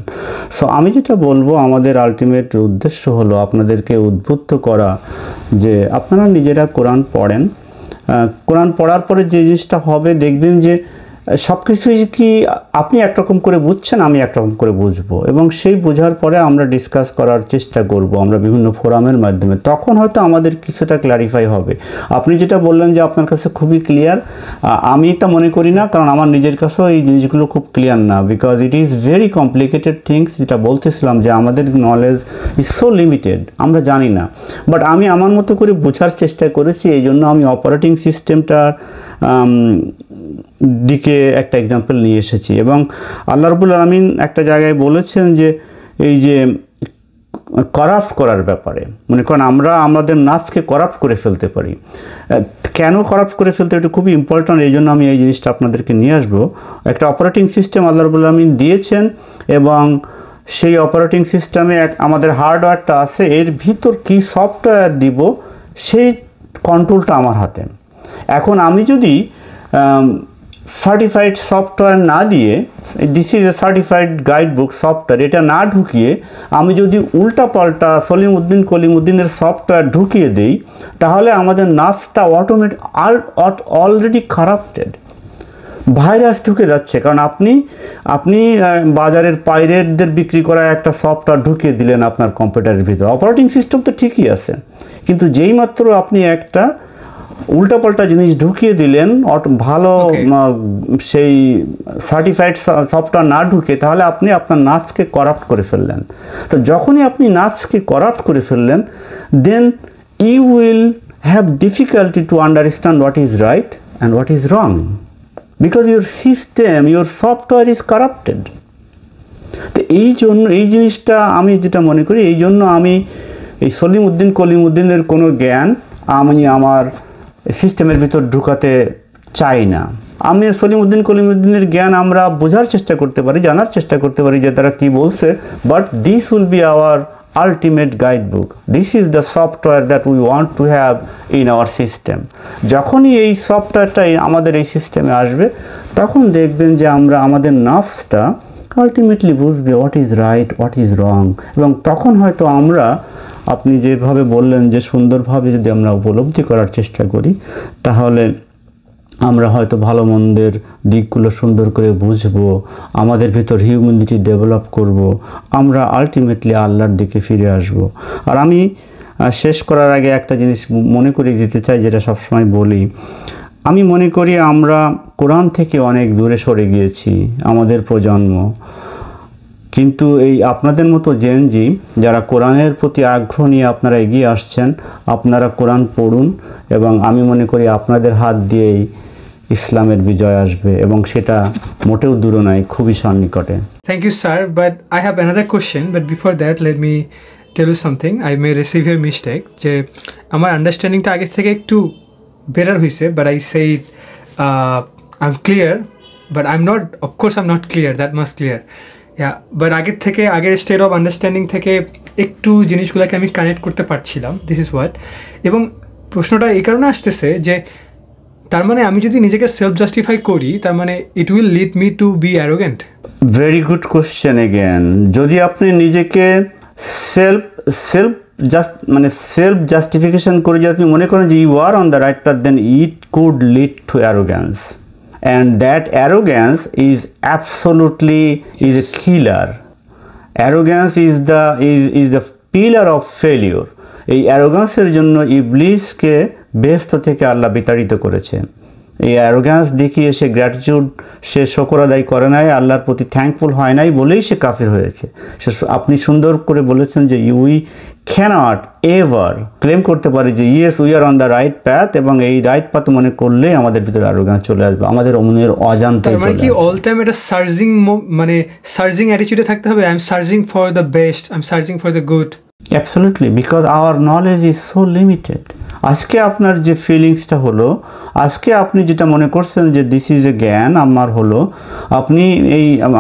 সো আমি যেটা বলবো, আমাদের আলটিমেট উদ্দেশ্য হলো আপনাদেরকে উদ্বুদ্ধ করা যে আপনারা নিজেরা কোরআন পড়েন। কোরআন পড়ার পরে যে জিনিসটা হবে, দেখবেন যে সব কিছুই কি আপনি একরকম করে বুঝছেন, আমি একরকম করে বুঝবো, এবং সেই বোঝার পরে আমরা ডিসকাস করার চেষ্টা করব আমরা বিভিন্ন ফোরামের মাধ্যমে, তখন হয়তো আমাদের কিছুটা ক্ল্যারিফাই হবে। আপনি যেটা বললেন যে আপনার কাছে খুবই ক্লিয়ার, আমি তা মনে করি না, কারণ আমার নিজের কাছেও এই জিনিসগুলো খুব ক্লিয়ার না, because it is very complicated things. যেটা বলতেছিলাম যে আমাদের নলেজ ইজ সো লিমিটেড, আমরা জানি না, বাট আমি আমার মতো করে বোঝার চেষ্টা করেছি। এই জন্য আমি অপারেটিং সিস্টেমটার দিকে একটা এক্সাম্পল নিয়ে এসেছি, এবং আল্লাহ রাব্বুল আমিন একটা জায়গায় বলেছেন যে এই যে করাপ্ট করার ব্যাপারে, মনে করেন আমরা আমাদের নাফসকে করাপ্ট করে ফেলতে পারি। কেন করাপ্ট করে ফেলতে, এটা খুবই ইম্পর্ট্যান্ট, এই জন্য আমি এই জিনিসটা আপনাদেরকে নিয়ে আসবো। একটা অপারেটিং সিস্টেম আল্লাহ রাব্বুল আমিন দিয়েছেন, এবং সেই অপারেটিং সিস্টেমে আমাদের হার্ডওয়্যারটা আছে, এর ভিতর কি সফটওয়্যার দিব সেই কন্ট্রোলটা আমার হাতে। এখন আমি যদি সার্টিফাইড সফটওয়্যার না দিয়ে, this is a certified guide book software, এটা না ঢুকিয়ে আমি যদি উল্টাপাল্টা কলিমুদ্দিনের সফটওয়্যার ঢুকিয়ে দেই, তাহলে আমাদের নাফসটা অলরেডি কারাপ্টেড, ভাইরাস ঢুকে যাচ্ছে। কারণ আপনি বাজারের পাইরেটদের বিক্রি করা একটা সফটওয়্যার ঢুকিয়ে দিলেন আপনার কম্পিউটারের ভিতরে, অপারেটিং সিস্টেম তো ঠিকই আছে, কিন্তু যেই মাত্র আপনি একটা উল্টাপাল্টা জিনিস ঢুকিয়ে দিলেন, ভালো সেই সার্টিফাইড সফটওয়্যার না ঢুকে, তাহলে আপনি আপনার নাফসকে করাপ্ট করে ফেললেন। তো যখনই আপনি নাফসকে করাপ্ট করে ফেললেন, then you will have difficulty to understand what is right and what is wrong, because your system, your software is corrupted. তো এই জন্য এই জিনিসটা আমি যেটা মনে করি, এই জন্য আমি এই কলিমুদ্দিনের কোনো জ্ঞান আমি আমার সিস্টেমের ভিতর ঢুকাতে চাই না। আমি কলিমুদ্দিনের জ্ঞান আমরা বোঝার চেষ্টা করতে পারি, জানার চেষ্টা করতে পারি যে তারা কী বলছে, but this will be hour ultimate guide book, this is the software that we want to have in our system. যখনই এই সফটওয়্যারটাই আমাদের এই সিস্টেমে আসবে, তখন দেখবেন যে আমরা আমাদের নাফসটা আলটিমেটলি বুঝবে what is right, what is রং, এবং তখন হয়তো আমরা, আপনি যেভাবে বললেন যে সুন্দরভাবে যদি আমরা উপলব্ধি করার চেষ্টা করি, তাহলে আমরা হয়তো ভালো মন্দের দিকগুলো সুন্দর করে বুঝবো, আমাদের ভিতর হিউম্যানিটি ডেভেলপ করব, আমরা আলটিমেটলি আল্লাহর দিকে ফিরে আসব। আর আমি শেষ করার আগে একটা জিনিস মনে করিয়ে দিতে চাই, যেটা সবসময় বলি, আমি মনে করি আমরা কোরআন থেকে অনেক দূরে সরে গিয়েছি, আমাদের প্রজন্ম। কিন্তু এই আপনাদের মতো জেনজি যারা কোরআনের প্রতি আগ্রহ নিয়ে আপনারা এগিয়ে আসছেন, আপনারা কোরআন পড়ুন এবং আমি মনে করি আপনাদের হাত দিয়েই ইসলামের বিজয় আসবে এবং সেটা মোটেও দূর নয়, খুবই সন্নিকটে। Thank you, sir. But I have another question. But before that, let me tell you something. I may receive your mistake. যে আমার আন্ডারস্ট্যান্ডিংটা আগে থেকে একটু বেটার হয়েছে, but I say I'm clear, but I'm not. Of course, I'm not clear. That much clear. Yeah. But আগের state of understanding থেকে একটু জিনিসগুলোকে আমি কানেক্ট করতে পারছিলাম। This is what. এবং প্রশ্নটা এই কারণে আসতেছে যে তার মানে আমি যদি নিজেকে সেলফ জাস্টিফাই করি, তার মানে it will lead me to be arrogant. Very good question again. যদি আপনি নিজেকে সেলফ জাস্টিফিকেশন করে যদি আপনি মনে করেন যে you are on the right path, then it could lead to arrogance, and that arrogance is absolutely is a killer. Arrogance is the pillar of failure. এই অ্যারোগ্যান্সের জন্য ইবলিসকে বেহেশত থেকে আল্লাহ বিতাড়িত করেছেন। এই অ্যারোগ্যান্স দেখিয়ে সে গ্র্যাটিটিউড, সে শকর আদায় করে নাই, আল্লাহর প্রতি থ্যাঙ্কফুল হয় নাই বলেই সে কাফির হয়েছে। আপনি সুন্দর করে বলেছেন যে উই ক্যানট এভার ক্লেম করতে পারি যে yes we R on the right path, এবং এই রাইট পাথ মনে করলেই আমাদের ভিতরে অ্যারোগ্যান্স চলে আসবে, আমাদের মনের অজান্তে। মানে কি অল টাইম এটা সার্জিং অ্যাটিটিউডে থাকতে হবে? I am সার্জিং for the best, I am সার্জিং for the good. Absolutely, because our knowledge is so limited. আজকে আপনার যে ফিলিংসটা হলো, আজকে আপনি যেটা মনে করছেন যে দিস ইজ এ জ্ঞান আমার হলো, আপনি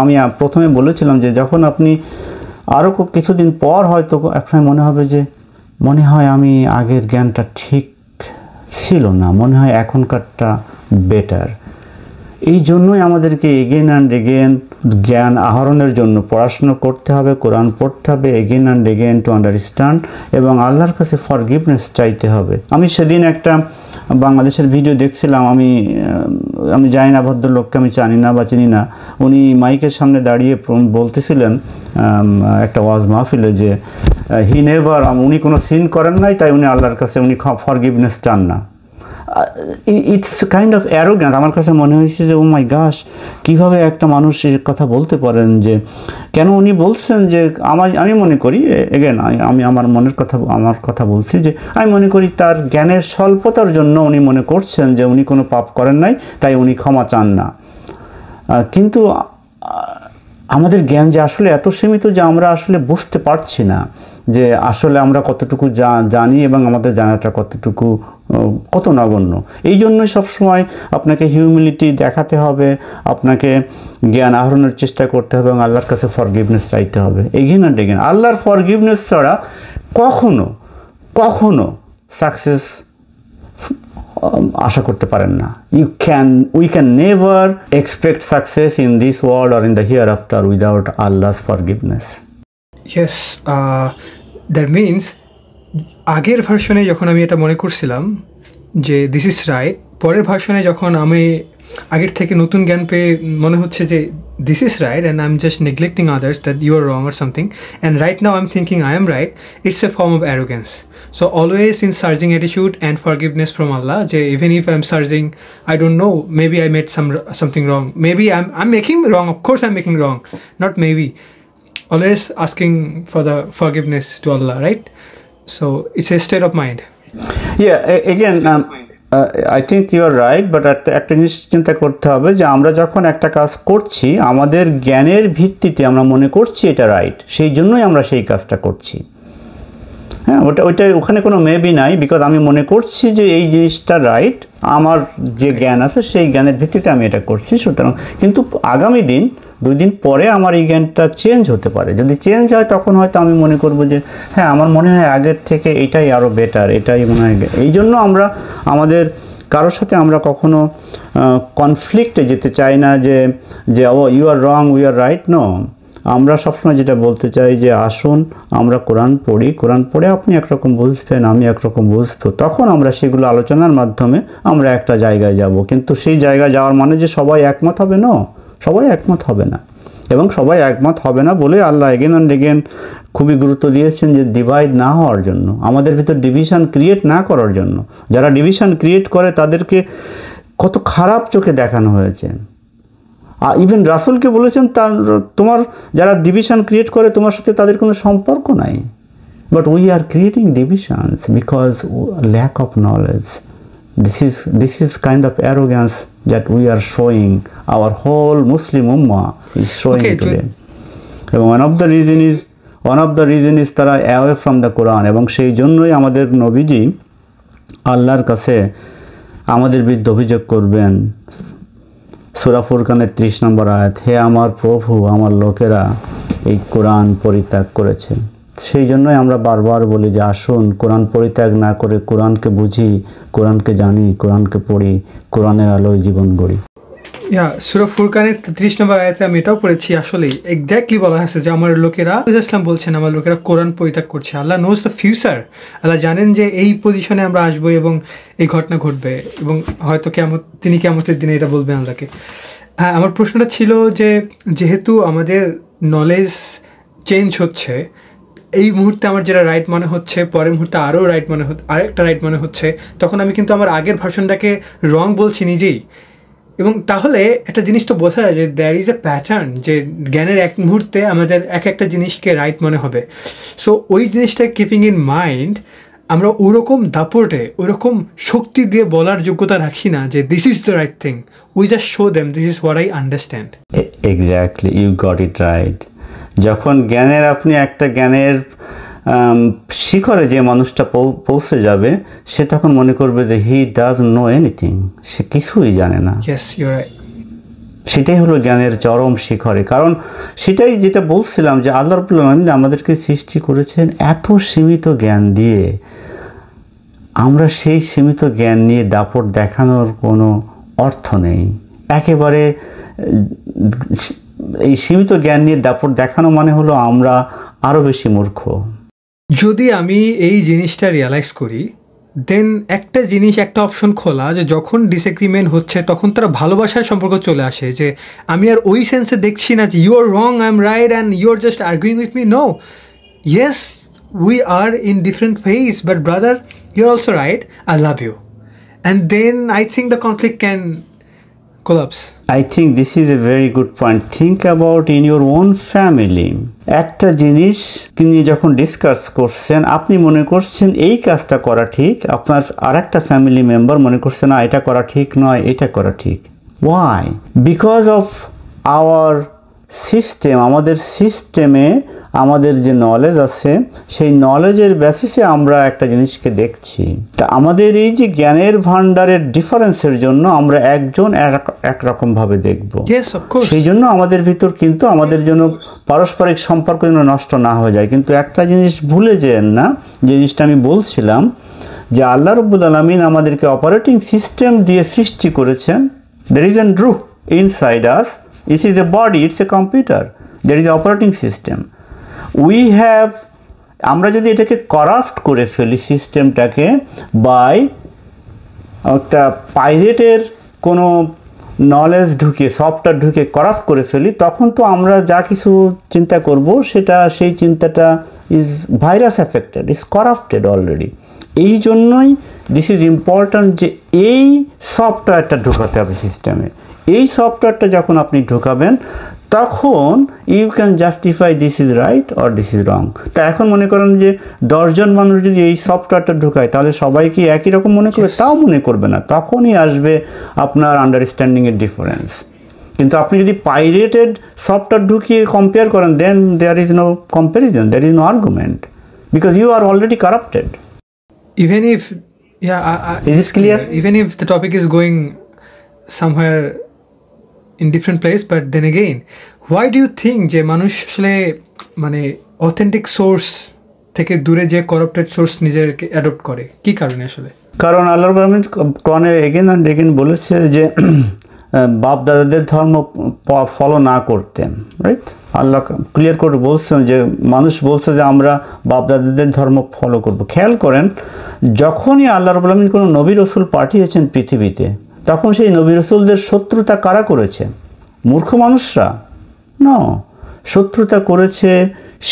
আমি প্রথমে বলেছিলাম যে যখন আপনি আরও কিছুদিন পর হয়তো আপনার মনে হবে যে মনে হয় আমি আগের জ্ঞানটা ঠিক ছিল না, মনে হয় এখনকারটা বেটার। এই জন্যই আমাদেরকে এগেন অ্যান্ড এগেন জ্ঞান আহরণের জন্য পড়াশুনো করতে হবে, কোরআন পড়তে হবে, again and again to understand, এবং আল্লাহর কাছে ফরগিভনেস চাইতে হবে। আমি সেদিন একটা বাংলাদেশের ভিডিও দেখছিলাম, আমি জানি না ভদ্রলোককে, আমি জানি না বা চিনি না, উনি মাইকের সামনে দাঁড়িয়ে বলতেছিলেন একটা ওয়াজ মাহফিলে যে উনি কোনো সিন করেন নাই, তাই উনি আল্লাহর কাছে উনি ফরগিভনেস চান না। It's kind of arrogance. আমার কাছে মনে হয়েছে যে ও মাই গাশ, কীভাবে একটা মানুষ এর কথা বলতে পারেন, যে কেন উনি বলছেন যে আমি মনে করি এগেন আমি আমার কথা বলছি যে আমি মনে করি তার জ্ঞানের স্বল্পতার জন্য উনি মনে করছেন যে উনি কোনো পাপ করেন নাই, তাই উনি ক্ষমা চান না। কিন্তু আমাদের জ্ঞান যে আসলে এত সীমিত যে আমরা আসলে বুঝতে পারছি না যে আসলে আমরা কতটুকু জানি এবং আমাদের জানাটা কত নগণ্য। এই জন্যই সবসময় আপনাকে হিউমিলিটি দেখাতে হবে, আপনাকে জ্ঞান আহরণের চেষ্টা করতে হবে এবং আল্লাহর কাছে ফরগিভনেস চাইতে হবে এগেন অ্যান্ড এগেন। আল্লাহর ফরগিভনেস ছাড়া কখনো সাকসেস আশা করতে পারেন না। We can never expect success in this world or in the here after without আল্লাহস forgiveness. Yes, that means আগের ভার্সনে যখন আমি এটা মনে করছিলাম যে দিস ইজ রাইট, পরের ভার্সনে যখন আমি আগের থেকে নতুন জ্ঞান পেয়ে মনে হচ্ছে যে this is right and I'm just neglecting others that you are wrong or something, and right now I'm thinking I am right, it's a form of arrogance. So always in searching attitude and forgiveness from Allah, even if I'm searching, I don't know, maybe I made something wrong, maybe I'm making wrong, of course I'm making wrong, not maybe, always asking for the forgiveness to Allah, right? So it's a state of mind. Yeah, again I think you are right, but একটা জিনিস চিন্তা করতে হবে যে আমরা যখন একটা কাজ করছি আমাদের জ্ঞানের ভিত্তিতে আমরা মনে করছি এটা রাইট, সেই জন্যই আমরা সেই কাজটা করছি। হ্যাঁ, ওখানে কোনো মেবি নাই, বিকজ আমি মনে করছি যে এই জিনিসটা রাইট, আমার যে জ্ঞান আছে সেই জ্ঞানের ভিত্তিতে আমি এটা করছি। সুতরাং কিন্তু আগামী দিন 2 দিন পরে আমার এই জ্ঞানটা চেঞ্জ হতে পারে। যদি চেঞ্জ হয় তখন হয়তো আমি মনে করব যে হ্যাঁ আমার মনে হয় আগের থেকে এটাই আরও বেটার, এটাই মনে হয়। এই জন্য আমরা আমাদের কারোর সাথে আমরা কখনো কনফ্লিক্টে যেতে চাই না যে oh you are wrong we are right. No, আমরা সবসময় যেটা বলতে চাই যে আসুন আমরা কোরআন পড়ি, কোরআন পড়ে আপনি একরকম বুঝবেন, আমি একরকম বুঝবো, তখন আমরা সেগুলো আলোচনার মাধ্যমে আমরা একটা জায়গায় যাব। কিন্তু সেই জায়গায় যাওয়ার মানে যে সবাই একমত হবে, না, সবাই একমত হবে না, এবং সবাই একমত হবে না বলে আল্লাহ এগেন অ্যান্ড এগেন খুবই গুরুত্ব দিয়েছেন যে ডিভাইড না হওয়ার জন্য, আমাদের ভিতর ডিভিশন ক্রিয়েট না করার জন্য। যারা ডিভিশন ক্রিয়েট করে তাদেরকে কত খারাপ চোখে দেখানো হয়েছে। ইভেন রাসূলকে বলেছেন তোমার যারা ডিভিশন ক্রিয়েট করে তোমার সাথে তাদের কোনো সম্পর্ক নাই। But we are creating divisions because lack of knowledge. This is kind of arrogance that we are showing, our whole Muslim ummah is showing today. এবং one of the reason is তারা away from the Quran, এবং সেই জন্যই আমাদের নবীজি আল্লাহর কাছে আমাদের বিরুদ্ধে অভিযোগ করবেন। সূরা ফুরকানের 30 নম্বর আয়াত, হে আমার প্রভু, আমার লোকেরা এই কোরআন পরিত্যাগ করেছে। সেই জন্যই আমরা বারবার বলি যে আসুন কোরআন পরিত্যাগ না করে কোরআনকে বুঝি, কোরআনকে জানি, কোরআনকে পড়ি, কোরআনের আলোয় জীবন গড়ি। সূরা ফুরকানের 30 নম্বর আয়াতে আমি এটাও পড়েছি, আসলে এক্স্যাক্টলি বলা আছে যে আমার লোকেরা, ইসলাম বলছেন আমার লোকেরা কোরআন পরিত্যাগ করছে। আল্লাহ নোজ দ্য ফিউচার, আল্লাহ জানেন যে এই পজিশনে আমরা আসবো এবং এই ঘটনা ঘটবে এবং হয়তো তিনি কিয়ামতের দিনে এটা বলবেন আল্লাহকে। হ্যাঁ, আমার প্রশ্নটা ছিল যে যেহেতু আমাদের নলেজ চেঞ্জ হচ্ছে, এই মুহূর্তে আমার যেটা রাইট মনে হচ্ছে পরের মুহূর্তে আরও আরেকটা রাইট মনে হচ্ছে, তখন আমি কিন্তু আমার আগের ভার্সনটাকে রং বলছি নিজেই। এবং তাহলে একটা জিনিস তো বোঝা যায় যে দ্যার ইজ এ প্যাটার্ন, যে জ্ঞানের এক মুহূর্তে আমাদের একটা জিনিসকে রাইট মনে হবে। সো ওই জিনিসটা কিপিং ইন মাইন্ড, আমরা ওরকম দাপটে ওরকম শক্তি দিয়ে বলার যোগ্যতা রাখি না যে this is the right thing. We just show them this is what I understand. Exactly, you got it right. যখন আপনি একটা জ্ঞানের শিখরে যে মানুষটা পৌঁছে যাবে, সে তখন মনে করবে যে হি ডাজ নো এনিথিং, সে কিছুই জানে না। সেটাই হলো জ্ঞানের চরম শিখরে। কারণ সেটাই যেটা বলছিলাম যে আল্লাহ রাব্বুল আলামিন আমাদেরকে সৃষ্টি করেছেন এত সীমিত জ্ঞান দিয়ে, আমরা সেই সীমিত জ্ঞান নিয়ে দাপট দেখানোর কোনো অর্থ নেই। একেবারে এই সীমিত জ্ঞান নিয়ে দাপট দেখানো মানে হলো আমরা আরও বেশি মূর্খ। যদি আমি এই জিনিসটা রিয়ালাইজ করি, দেন একটা অপশন খোলা যে যখন ডিসএগ্রিমেন্ট হচ্ছে তখন তারা ভালোবাসার সম্পর্ক চলে আসে, যে আমি আর ওই সেন্সে দেখছি না যে you are wrong, I am right and you are just arguing with me. No, yes we are in different phase, but brother you are also right, I love you, and then I think the conflict can collapse. I think this is a very good point. Think about in your own family. একটা জিনিস নিয়ে যখন discuss করছেন, আপনি মনে করছেন এই কাজটা করা ঠিক, আপনার আরেকটা ফ্যামিলি মেম্বার মনে করছে না এটা করা ঠিক নয়, এটা করা ঠিক। Why? Because of our system, আমাদের সিস্টেমে আমাদের যে নলেজ আছে সেই নলেজের বেসিসে আমরা একটা জিনিসকে দেখছি। তা আমাদের এই যে জ্ঞানের ভান্ডারের ডিফারেন্সের জন্য আমরা একজন একরকমভাবে দেখব। সেই জন্য আমাদের ভিতর কিন্তু আমাদের জন্য পারস্পরিক সম্পর্ক যেন নষ্ট না হয়ে যায়। কিন্তু একটা জিনিস ভুলে যেন না, যে জিনিসটা আমি বলছিলাম যে আল্লাহ রাব্বুল আলামিন আমাদেরকে অপারেটিং সিস্টেম দিয়ে সৃষ্টি করেছেন। There is a root inside us. It is a body, it's a computer. There is an operating system. আমরা যদি এটাকে করাপ্ট করে ফেলি সিস্টেমটাকে বাই একটা পাইরেটের কোনো নলেজ ঢুকে সফটওয়্যার ঢুকে করাপ্ট করে ফেলি, তখন তো আমরা যা কিছু চিন্তা করব সেই চিন্তাটা is virus affected, is corrupted already. এই জন্যই দিস ইজ ইম্পর্ট্যান্ট যে এই সফটওয়্যারটা ঢোকাতে হবে সিস্টেমে। এই সফটওয়্যারটা যখন আপনি ঢোকাবেন তখন you can justify this is right or this is wrong. তা এখন মনে করেন যে 10 জন মানুষ যদি এই সফটওয়্যারটা ঢোকায় তাহলে সবাই কি একই রকম মনে করবে? তাও মনে করবে না। তখনই আসবে আপনার আন্ডারস্ট্যান্ডিংয়ের ডিফারেন্স। কিন্তু আপনি যদি পাইরেটেড সফটওয়্যার ঢুকিয়ে কম্পেয়ার করেন, then there is no comparison, there is no argument, because you are already corrupted. Even if, is this clear? Even if the topic is going somewhere in different place, but then again, why do you think যে মানুষ আসলে মানে authentic source থেকে দূরে যে corrupted source নিজেকে adopt করে, কি কারণে আসলে? কারণ আল্লাহ রাব্বুল আলামিন কোরআনে এগেন অ্যান্ড এগেন বলেছে যে বাপ দাদাদের ধর্ম ফলো না করতে, রাইট? আল্লাহ ক্লিয়ার করে বলছেন যে মানুষ বলছে যে আমরা বাপ দাদাদের ধর্ম ফলো করব। খেয়াল করেন, যখনই আল্লাহ রাব্বুল আলামিন কোনো নবী রাসূল পাঠিয়েছেন পৃথিবীতে, তখন সেই নবী রাসূলদের শত্রুতা কারা করেছে? মূর্খ মানুষরা? না, শত্রুতা করেছে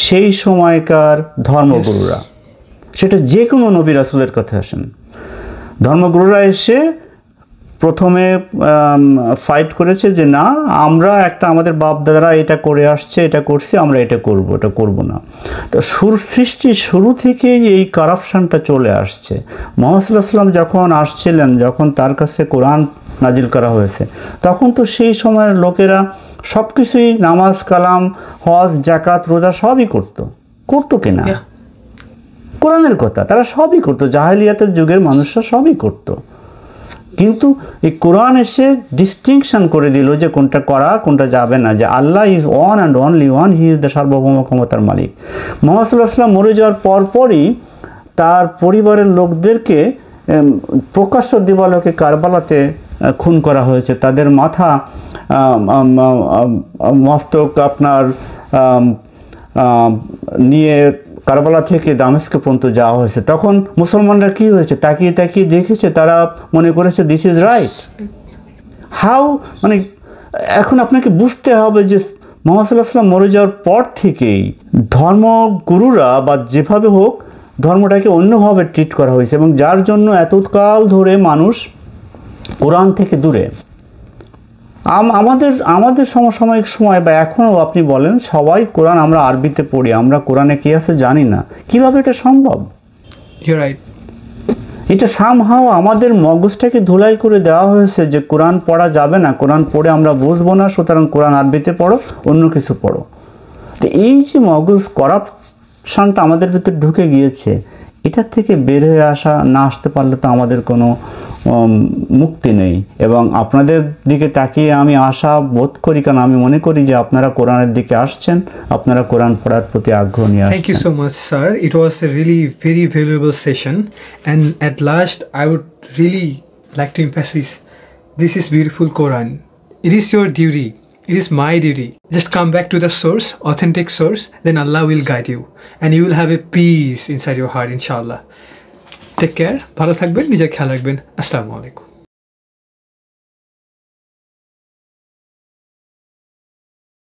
সেই সময়কার ধর্মগুরুরা। সেটা যে কোনো নবী রাসূলের কথা আসেন, ধর্মগুরুরা এসে প্রথমে ফাইট করেছে যে না, আমরা একটা আমাদের বাপ দাদারা এটা করে আসছে, এটা করছে, আমরা এটা করব, এটা করব না। তো সৃষ্টির শুরু থেকেই এই কারাপশানটা চলে আসছে। মুহাম্মদ সাল্লাল্লাহু আলাইহি ওয়াসাল্লাম যখন আসছিলেন, যখন তার কাছে কোরআন নাজিল করা হয়েছে, তখন তো সেই সময়ের লোকেরা সব কিছুই নামাজ কালাম হজ জাকাত রোজা সবই করতো কিনা, কোরআনের কথা তারা সবই করতো, জাহেলিয়াতের যুগের মানুষরা সবই করতো। কিন্তু এই কোরআন এসে ডিস্টিংশন করে দিল যে কোনটা করা কোনটা যাবে না, যে আল্লাহ is one and only one, he is the সার্বভৌম ক্ষমতার মালিক। মুহাম্মদ সাল্লাল্লাহু আলাইহি ওয়াসাল্লাম মরে যাওয়ার পরপরই তার পরিবারের লোকদেরকে প্রকাশ্য দিবালোকে কারবালাতে খুন করা হয়েছে, তাদের মাথা মস্তক আপনার নিয়ে কারবালা থেকে দামেস্কে পর্যন্ত যাওয়া হয়েছে। তখন মুসলমানরা কি হয়েছে, তাকিয়ে তাকিয়ে দেখেছে, তারা মনে করেছে দিস ইজ রাইট। হাউ, মানে এখন আপনাকে বুঝতে হবে যে মুহাম্মদ সাল্লাল্লাহু আলাইহি ওয়াসাল্লাম মরে যাওয়ার পর থেকেই ধর্মগুরুরা বা যেভাবে হোক ধর্মটাকে অন্যভাবে ট্রিট করা হয়েছে, এবং যার জন্য এতকাল ধরে মানুষ কোরআন থেকে দূরে। আমাদের সমসাময়িক সময় বা এখনও আপনি বলেন সবাই কোরআন আমরা আরবিতে পড়ি, আমরা কোরআনে কি আছে জানি না, কিভাবে এটা সম্ভব? এটা সামহাও আমাদের মগজটাকে ধুলাই করে দেওয়া হয়েছে যে কোরআন পড়া যাবে না, কোরআন পড়ে আমরা বুঝবো না, সুতরাং কোরআন আরবিতে পড়ো, অন্য কিছু পড়ো। তো এই যে মগজ করাপশনটা আমাদের ভিতরে ঢুকে গিয়েছে, এটার থেকে বের হয়ে আসতে পারলে তো আমাদের কোনো মুক্তি নেই। এবং আপনাদের দিকে তাকিয়ে আমি আশা বোধ করি, কারণ আমি মনে করি যে আপনারা কোরআনের দিকে আসছেন, আপনারা কোরআন পড়ার প্রতি আগ্রহ নিয়ে আসছেন। Thank you so much, sir. It was a really very valuable session, and at last I would really like to emphasize, this is beautiful Quran. It is your duty. It is my duty. Just come back to the source, authentic source, then Allah will guide you and you will have a peace inside your heart, inshallah. Take care. ভালো থাকবেন, নিজের খেয়াল রাখবেন। আসসালামু আলাইকুম।